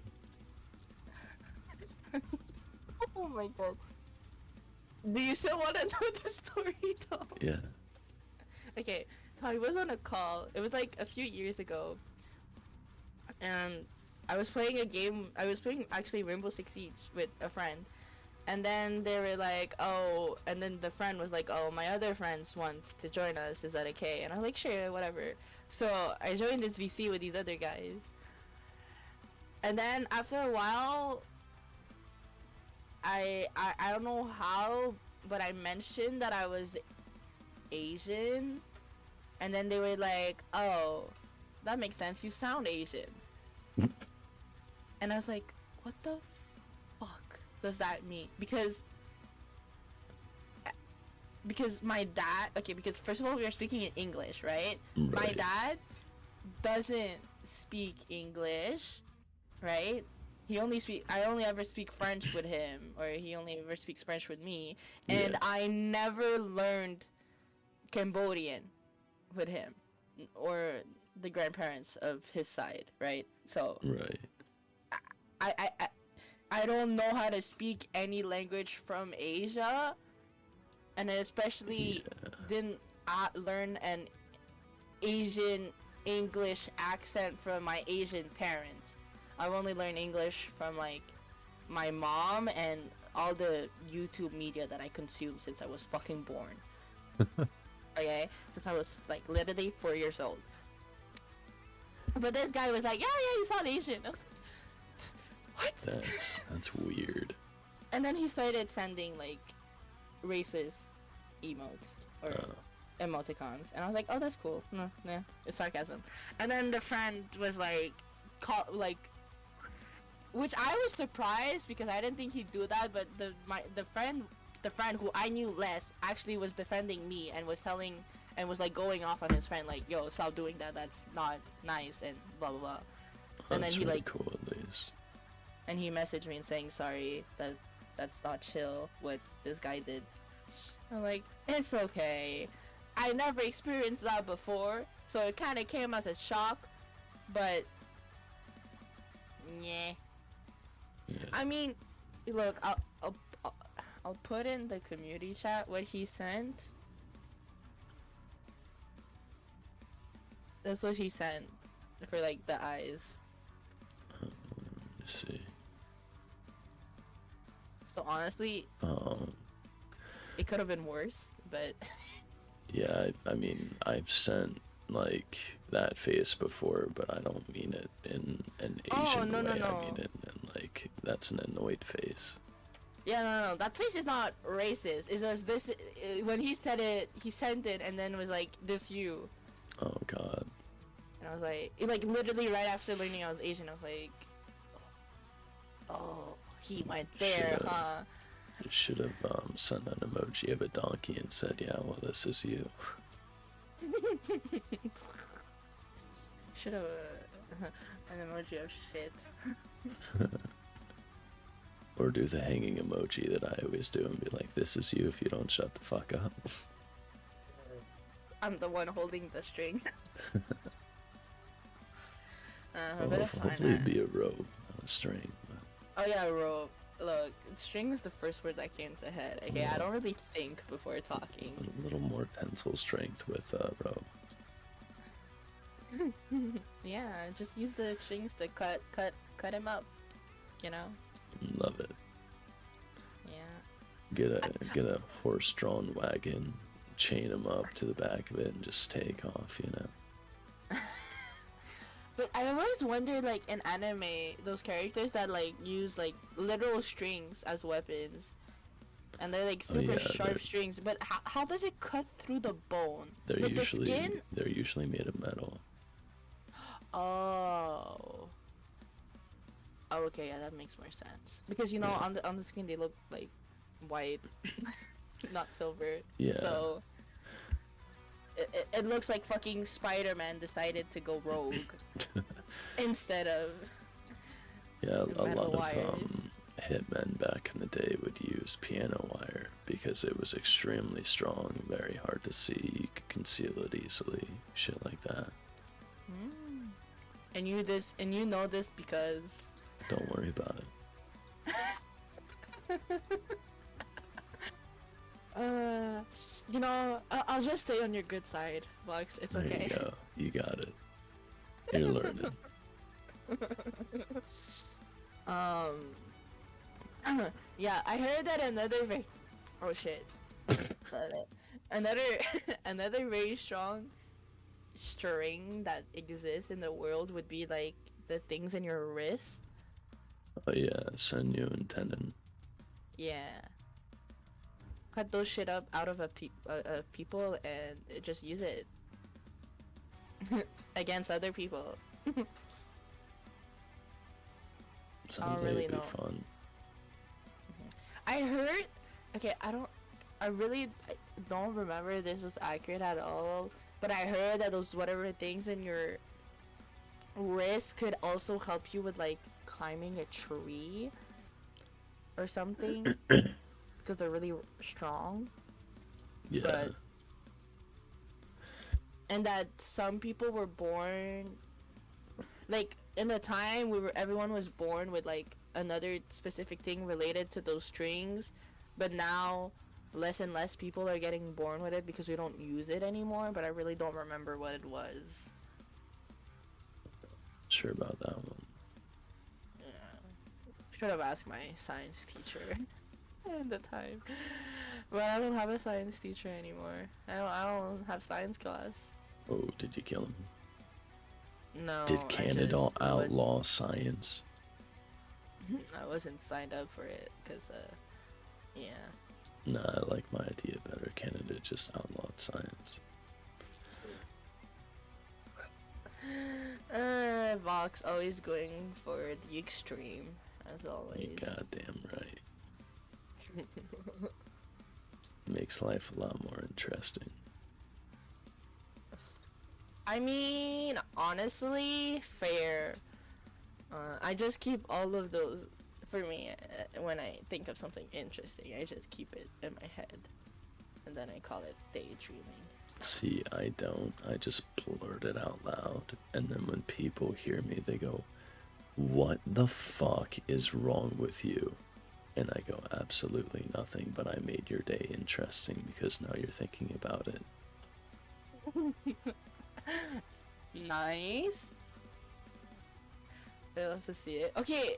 Oh my god. Do you still want to know the story though? Yeah. Okay, so I was on a call. It was like a few years ago. And I was playing a game. I was playing actually Rainbow Six Siege with a friend. And then they were like, oh, and then the friend was like, oh, my other friends want to join us. Is that okay? And I was like, sure, whatever. So I joined this VC with these other guys. And then after a while, I don't know how, but I mentioned that I was Asian. And then they were like, oh, that makes sense. You sound Asian. And I was like, what the fuck does that mean? Because my dad, okay, because first of all, we are speaking in English, right? My dad doesn't speak English, right? I only ever speak French with him, or he only ever speaks French with me. And I never learned Cambodian with him, or the grandparents of his side, right? So I don't know how to speak any language from Asia, and I especially didn't learn an Asian English accent from my Asian parents. I've only learned English from like my mom and all the YouTube media that I consumed since I was fucking born. Okay? Since I was like literally 4 years old. But this guy was like, yeah, you sound Asian. I was like, what? That's weird. And then he started sending like racist emotes or emoticons, and I was like, oh, that's cool. No, yeah, it's sarcasm. And then the friend was like, which I was surprised because I didn't think he'd do that. But the friend who I knew less actually was defending me and was telling and was like going off on his friend like, yo, stop doing that. That's not nice and blah blah blah. And That's then he really like cool at least. and he messaged me and saying sorry that's not chill what this guy did. I'm like, it's okay. I never experienced that before, so it kind of came as a shock, but yeah. I mean, look, I'll put in the community chat what he sent. That's what he sent for like the eyes. Let me see. So honestly, it could have been worse, but Yeah, I mean, I've sent like that face before, but I don't mean it in an Asian no, way. no. I mean it in like that's an annoyed face. yeah, no, that face is not racist. It's just this. When he said it, he sent it and then was like, "This you," Oh God. and I was like literally right after learning I was Asian, I was like, "Oh, he went there, Should've- huh?" It should have sent an emoji of a donkey and said, "Yeah, well, this is you." Should have an emoji of shit. Or do the hanging emoji that I always do and be like, "This is you if you don't shut the fuck up." I'm the one holding the string. Well, But it's fine. hopefully it'd be a rope, not a string. But... Oh yeah, rope. Look, string is the first word that came to head. Okay, I don't really think before talking. A little more tensile strength with rope. Yeah, just use the strings to cut him up. You know? Love it. Yeah. Get a horse-drawn wagon, chain him up to the back of it, and just take off. You know. But I always wondered, like, in anime, those characters that, like, use, like, literal strings as weapons. And they're, like, super sharp strings. But how does it cut through the bone? They're Like, usually the skin? they're usually made of metal. Oh. Oh, okay, yeah, that makes more sense. Because, you know, Yeah. on the screen they look, like, white. Not silver. Yeah. So... It looks like fucking Spider-Man decided to go rogue instead of Yeah, a metal lot wires. of hitmen back in the day would use piano wire because it was extremely strong, very hard to see. You could conceal it easily, shit like that. And you know this because Don't worry about it. you know, I'll just stay on your good side, Vox. It's There okay. you go. You got it. You're learning. Yeah, I heard that oh shit. Another very strong string that exists in the world would be like the things in your wrist. Oh yeah, sinew and tendon. Yeah. Cut those shit up out of people and just use it against other people. Sounds like really it'd be know. fun. I heard. Okay, I really don't remember if this was accurate at all. But I heard that those whatever things in your wrist could also help you with like climbing a tree or something. Because they're really strong. Yeah. But and that some people were born like in the time everyone was born with like another specific thing related to those strings, but now less and less people are getting born with it because we don't use it anymore, but I really don't remember what it was. Sure about that one. Yeah. Should have asked my science teacher at the time. But I don't have a science teacher anymore. I don't have science class. Oh, did you kill him? No. Did Canada outlaw science? I wasn't signed up for it because, yeah. Nah, I like my idea better. Canada just outlawed science. Vox always going for the extreme, as always. You goddamn right. Makes life a lot more interesting. I mean, honestly, fair. I just keep all of those, for me, when I think of something interesting, I just keep it in my head. And then I call it daydreaming. See, I don't. I just blurt it out loud. And then when people hear me, they go, "What the fuck is wrong with you?" And I go, "Absolutely nothing, but I made your day interesting because now you're thinking about it." Nice. I love to see it. Okay,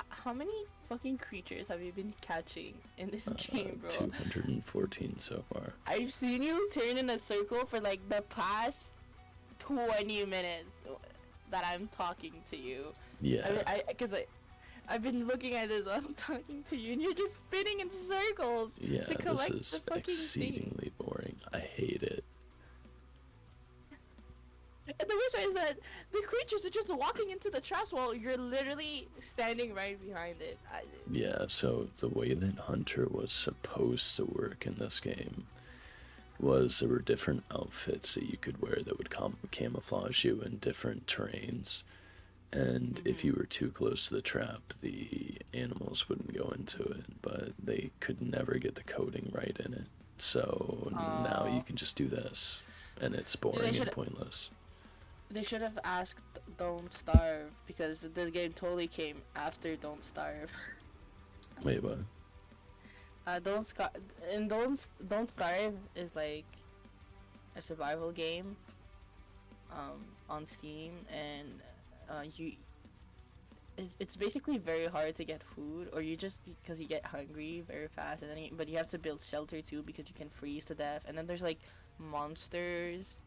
how many fucking creatures have you been catching in this game, bro? 214 so far. I've seen you turn in a circle for like the past 20 minutes that I'm talking to you. Yeah. I've been looking at this while I'm talking to you, and you're just spinning in circles Yeah, to collect this is the fucking exceedingly boring. I hate it. And the worst part is that the creatures are just walking into the traps while you're literally standing right behind it. Yeah, so the way that Hunter was supposed to work in this game was there were different outfits that you could wear that would camouflage you in different terrains. And if you were too close to the trap, the animals wouldn't go into it, but they could never get the coding right in it. So now you can just do this, and it's boring and pointless. They should have asked Don't Starve, because this game totally came after Don't Starve. Wait, what? Don't Starve is like a survival game on Steam, and it's basically very hard to get food, or you just, because you get hungry very fast, and then but you have to build shelter too because you can freeze to death, and then there's like monsters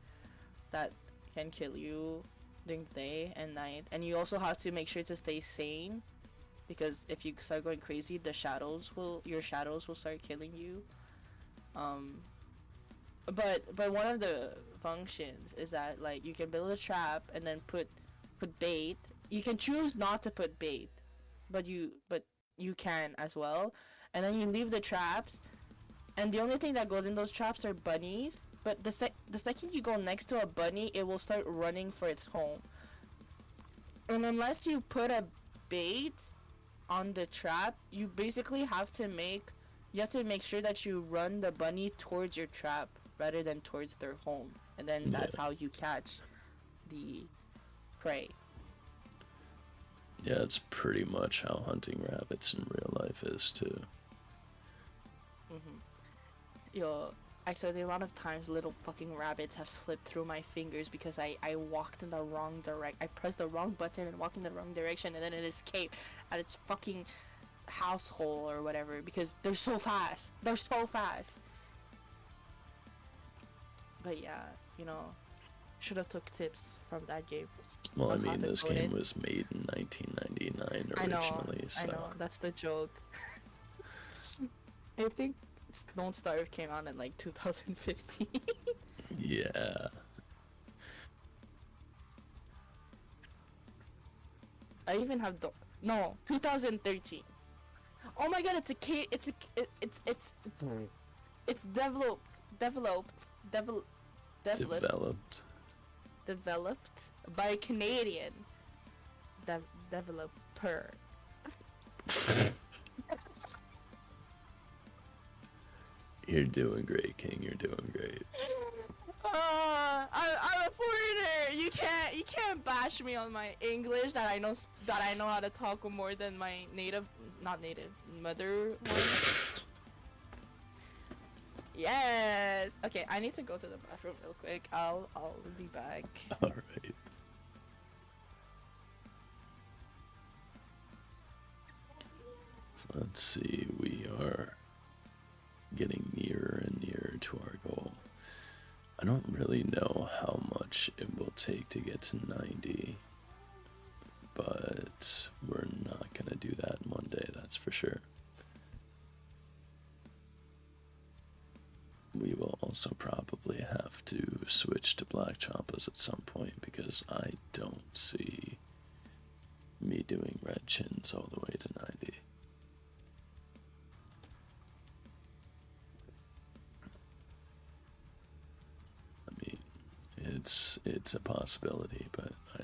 that can kill you during the day and night, and you also have to make sure to stay sane, because if you start going crazy, your shadows will start killing you. But one of the functions is that like you can build a trap and then put bait. You can choose not to put bait, but you can as well, and then you leave the traps, and the only thing that goes in those traps are bunnies. But the second you go next to a bunny, it will start running for its home. And unless you put a bait on the trap, you basically have to make sure that you run the bunny towards your trap rather than towards their home, and then that's how you catch the prey. Yeah, it's pretty much how hunting rabbits in real life is too. Yo, I saw the amount of times little fucking rabbits have slipped through my fingers because I walked in the wrong direction. I pressed the wrong button and walked in the wrong direction, and then it escaped at its fucking house hole or whatever, because they're so fast. They're so fast. But yeah, should have took tips from that game. Well, I mean, this game was made in 1999 originally, so... I know, that's the joke. I think Don't Starve came out in like 2015. Yeah. I even have 2013. Oh my god, it's developed by a Canadian developer. You're doing great, King. You're doing great. I'm a foreigner. You can't bash me on my English that I know how to talk more than my mother one. Yes. Okay, I need to go to the bathroom real quick. I'll be back. All right. Let's see. We are getting nearer and nearer to our goal. I don't really know how much it will take to get to 90, but we're not going to do that in one day, that's for sure. We will also probably have to switch to black chompas at some point because I don't see me doing red chins all the way to 90. I mean, it's a possibility, but I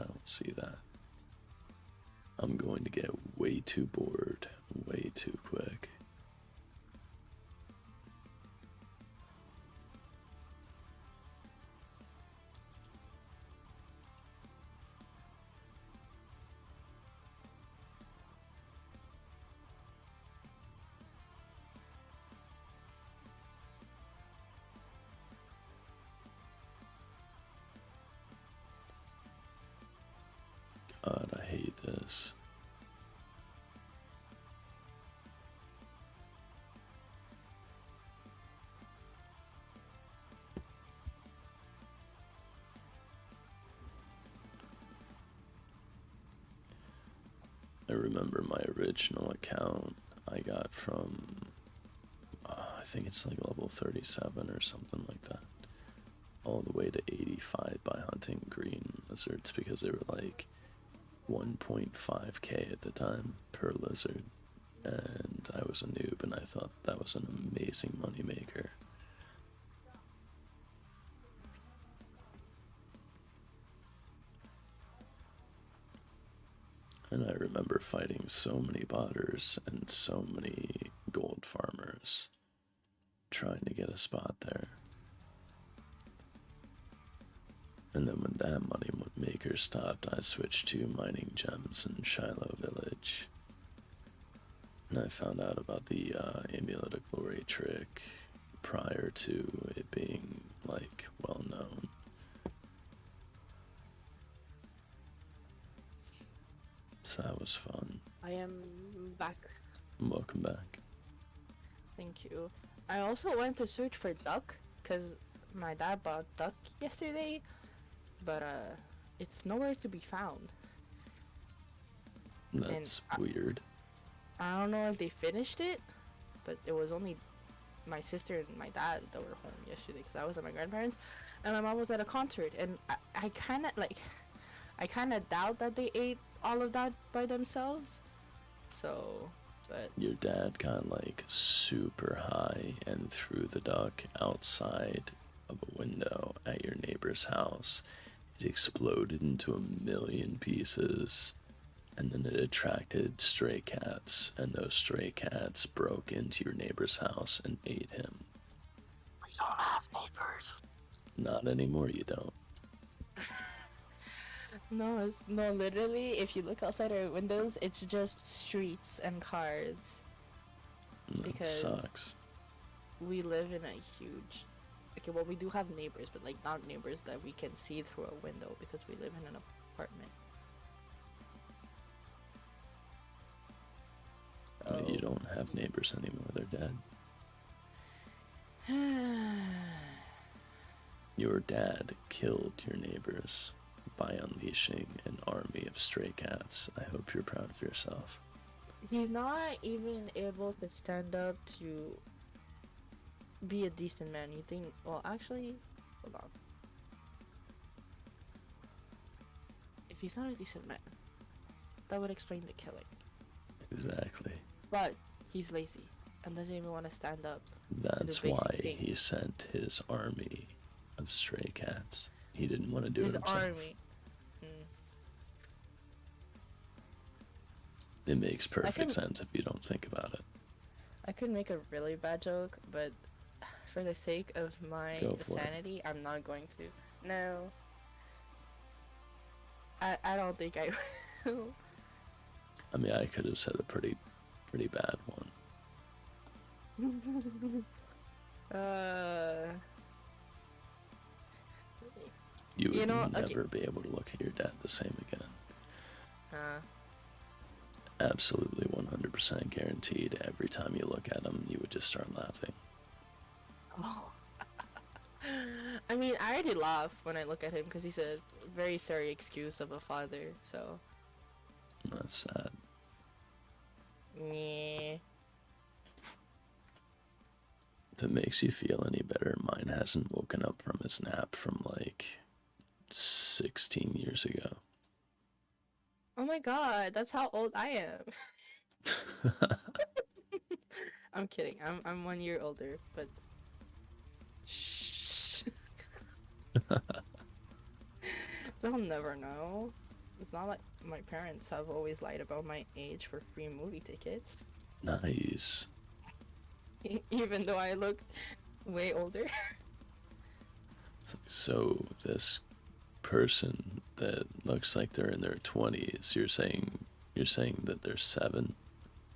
don't see that. I'm going to get way too bored way too quick. God, I hate this. I remember my original account I got from, I think it's like level 37 or something like that, all the way to 85 by hunting green lizards because they were like 1.5k at the time per lizard, and I was a noob and I thought that was an amazing moneymaker. And I remember fighting so many botters and so many gold farmers trying to get a spot there. And then when that money maker stopped, I switched to mining gems in Shiloh Village. And I found out about the Amulet of Glory trick prior to it being, like, well known. So that was fun. I am back. Welcome back. Thank you. I also went to search for duck because my dad bought duck yesterday, but it's nowhere to be found. That's weird. I don't know if they finished it, but it was only my sister and my dad that were home yesterday because I was at my grandparents, and my mom was at a concert, and I kind of doubt that they ate all of that by themselves. So, but your dad got like super high and threw the duck outside of a window at your neighbor's house. It exploded into 1,000,000 pieces, and then it attracted stray cats, and those stray cats broke into your neighbor's house and ate him. we don't have neighbors. Not anymore, you don't. No, literally, if you look outside our windows, it's just streets and cars. That Because sucks. we live in a huge... Okay, well, we do have neighbors, but, like, not neighbors that we can see through a window because we live in an apartment. You don't have neighbors anymore, they're dead. Your dad killed your neighbors by unleashing an army of stray cats. I hope you're proud of yourself. He's not even able to stand up to be a decent man. You think... Well, actually, hold on. If he's not a decent man, that would explain the killing. Exactly. But he's lazy and doesn't even want to stand up. That's basic why things. he sent his army of stray cats. He didn't want to do it His himself. army. It makes perfect can- sense if you don't think about it. I could make a really bad joke, but for the sake of my Go for it. sanity, I'm not going to. No. I don't think I will. I mean, I could have said a pretty bad one. Uh, You would you know, okay. never be able to look at your dad the same again. Uh, Absolutely 100% guaranteed. Every time you look at him, you would just start laughing. oh. I mean, I already laugh when I look at him because he's a very sorry excuse of a father. So, That's sad. meh. If it makes you feel any better, mine hasn't woken up from his nap from like 16 years ago. Oh my god, that's how old I am. I'm kidding. I'm 1 year older, but shh. They'll never know. It's not like my parents have always lied about my age for free movie tickets, Nice. even though I look way older. So this person that looks like they're in their 20s, you're saying that they're 7?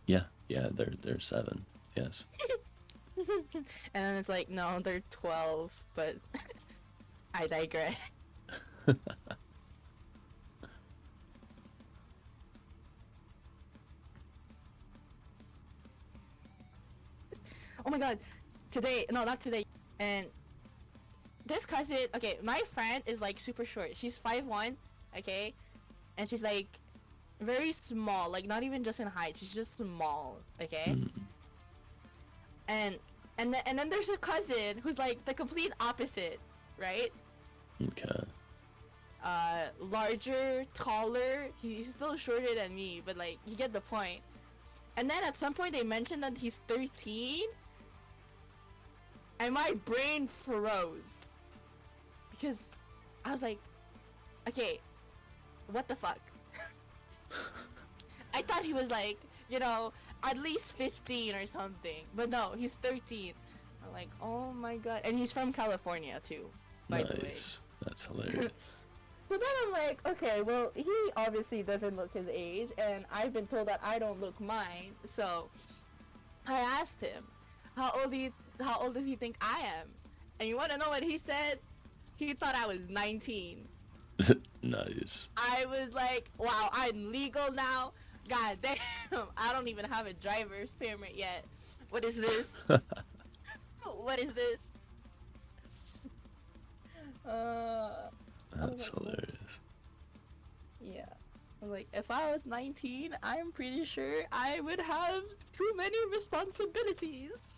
Yeah, they're 7. Yes. And then it's like, no, they're 12, but I digress. Oh my god, today, no, not today, and this cousin, okay, my friend is like super short. She's 5'1", okay, and she's like very small, like not even just in height. She's just small, okay. Mm, And then there's a cousin who's like the complete opposite, right? okay. Larger, taller. He's still shorter than me, but like you get the point. And then at some point they mentioned that he's 13, and my brain froze because I was like, okay, what the fuck? I thought he was like, you know, at least 15 or something, but no, he's 13. I'm like, oh my god, and he's from California too, by the way. Nice. That's hilarious. But then I'm like, okay, well, he obviously doesn't look his age, and I've been told that I don't look mine, so I asked him, how old does he think I am? And you want to know what he said? He thought I was 19. Nice. I was like, wow, I'm legal now? God damn, I don't even have a driver's permit yet. What is this? What is this? That's like, hilarious. yeah. Like, if I was 19, I'm pretty sure I would have too many responsibilities.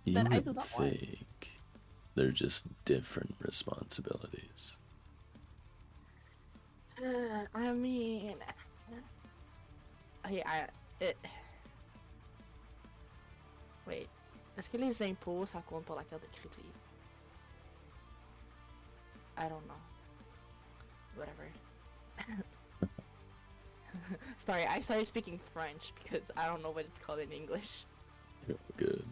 You That I would do not want. think they're just different responsibilities. I mean, it. Wait, est-ce que les impôts ça compte pour la carte de crédit? I don't know. Whatever. Sorry, I started speaking French because I don't know what it's called in English. You're good.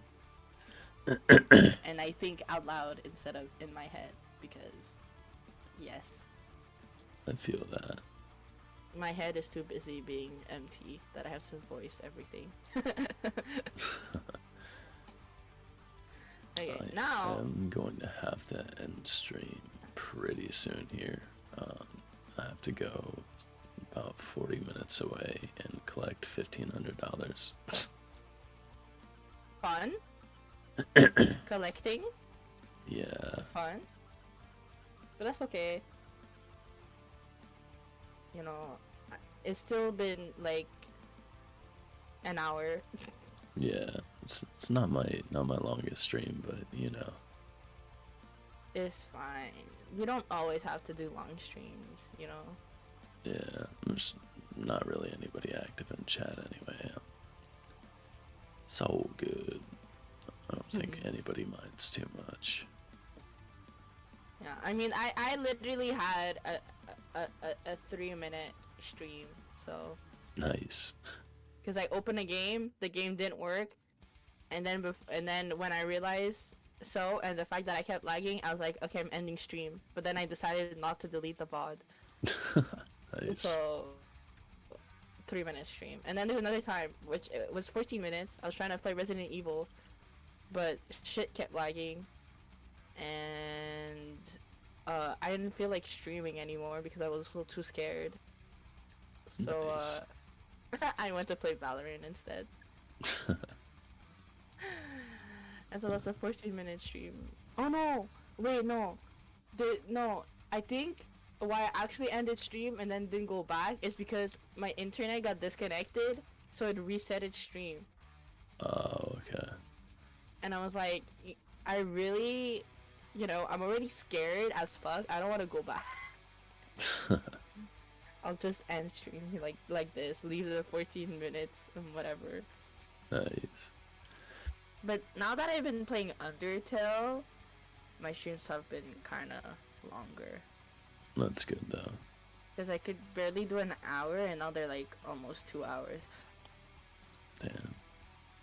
And I think out loud instead of in my head because, yes, I feel that. my head is too busy being empty that I have to voice everything. Okay, I now. am going to have to end stream pretty soon here. I have to go about 40 minutes away and collect $1,500. Fun. Collecting. Yeah. Fun. But that's okay. You know, it's still been like an hour. Yeah. It's not my longest stream, but you know. It's fine. We don't always have to do long streams, you know. Yeah. There's not really anybody active in chat anyway. So good. I don't think anybody minds too much. Yeah, I mean, I literally had a 3-minute stream, so. Nice. Because I opened a game, the game didn't work, and then when I realized and the fact that I kept lagging, I was like, okay, I'm ending stream. But then I decided not to delete the VOD. Nice. So 3-minute stream, and then there's another time which it was 14 minutes. I was trying to play Resident Evil, but shit kept lagging, and I didn't feel like streaming anymore because I was a little too scared. So Nice. I went to play Valorant instead. And so that's a 14-minute stream. Oh no! Wait, no. No, I think why I actually ended stream and then didn't go back is because my internet got disconnected, so it reset its stream. Oh, okay. And I was like, I really, I'm already scared as fuck. I don't want to go back. I'll just end stream like this, leave the 14 minutes and whatever. Nice. But now that I've been playing Undertale, my streams have been kind of longer. That's good though. Because I could barely do an hour, and now they're like almost 2 hours. Damn.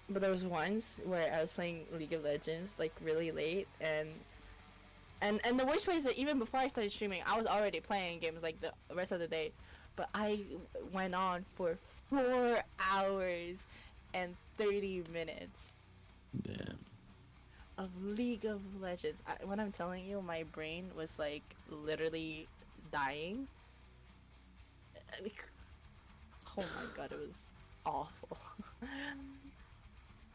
But there was once where I was playing League of Legends like really late, and the worst part is that even before I started streaming, I was already playing games like the rest of the day. But I went on for 4 hours and 30 minutes. Damn. Of League of Legends. When I'm telling you, my brain was like literally dying. Oh my god, it was awful.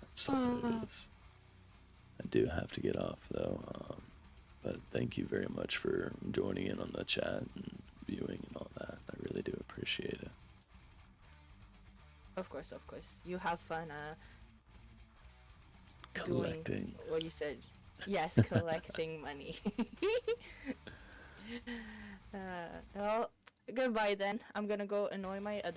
That's hilarious. I do have to get off though. But thank you very much for joining in on the chat and viewing and all that. I really do appreciate it. Of course. You have fun Collecting. doing what you said. Yes, collecting money. Well, goodbye then. I'm gonna go annoy my other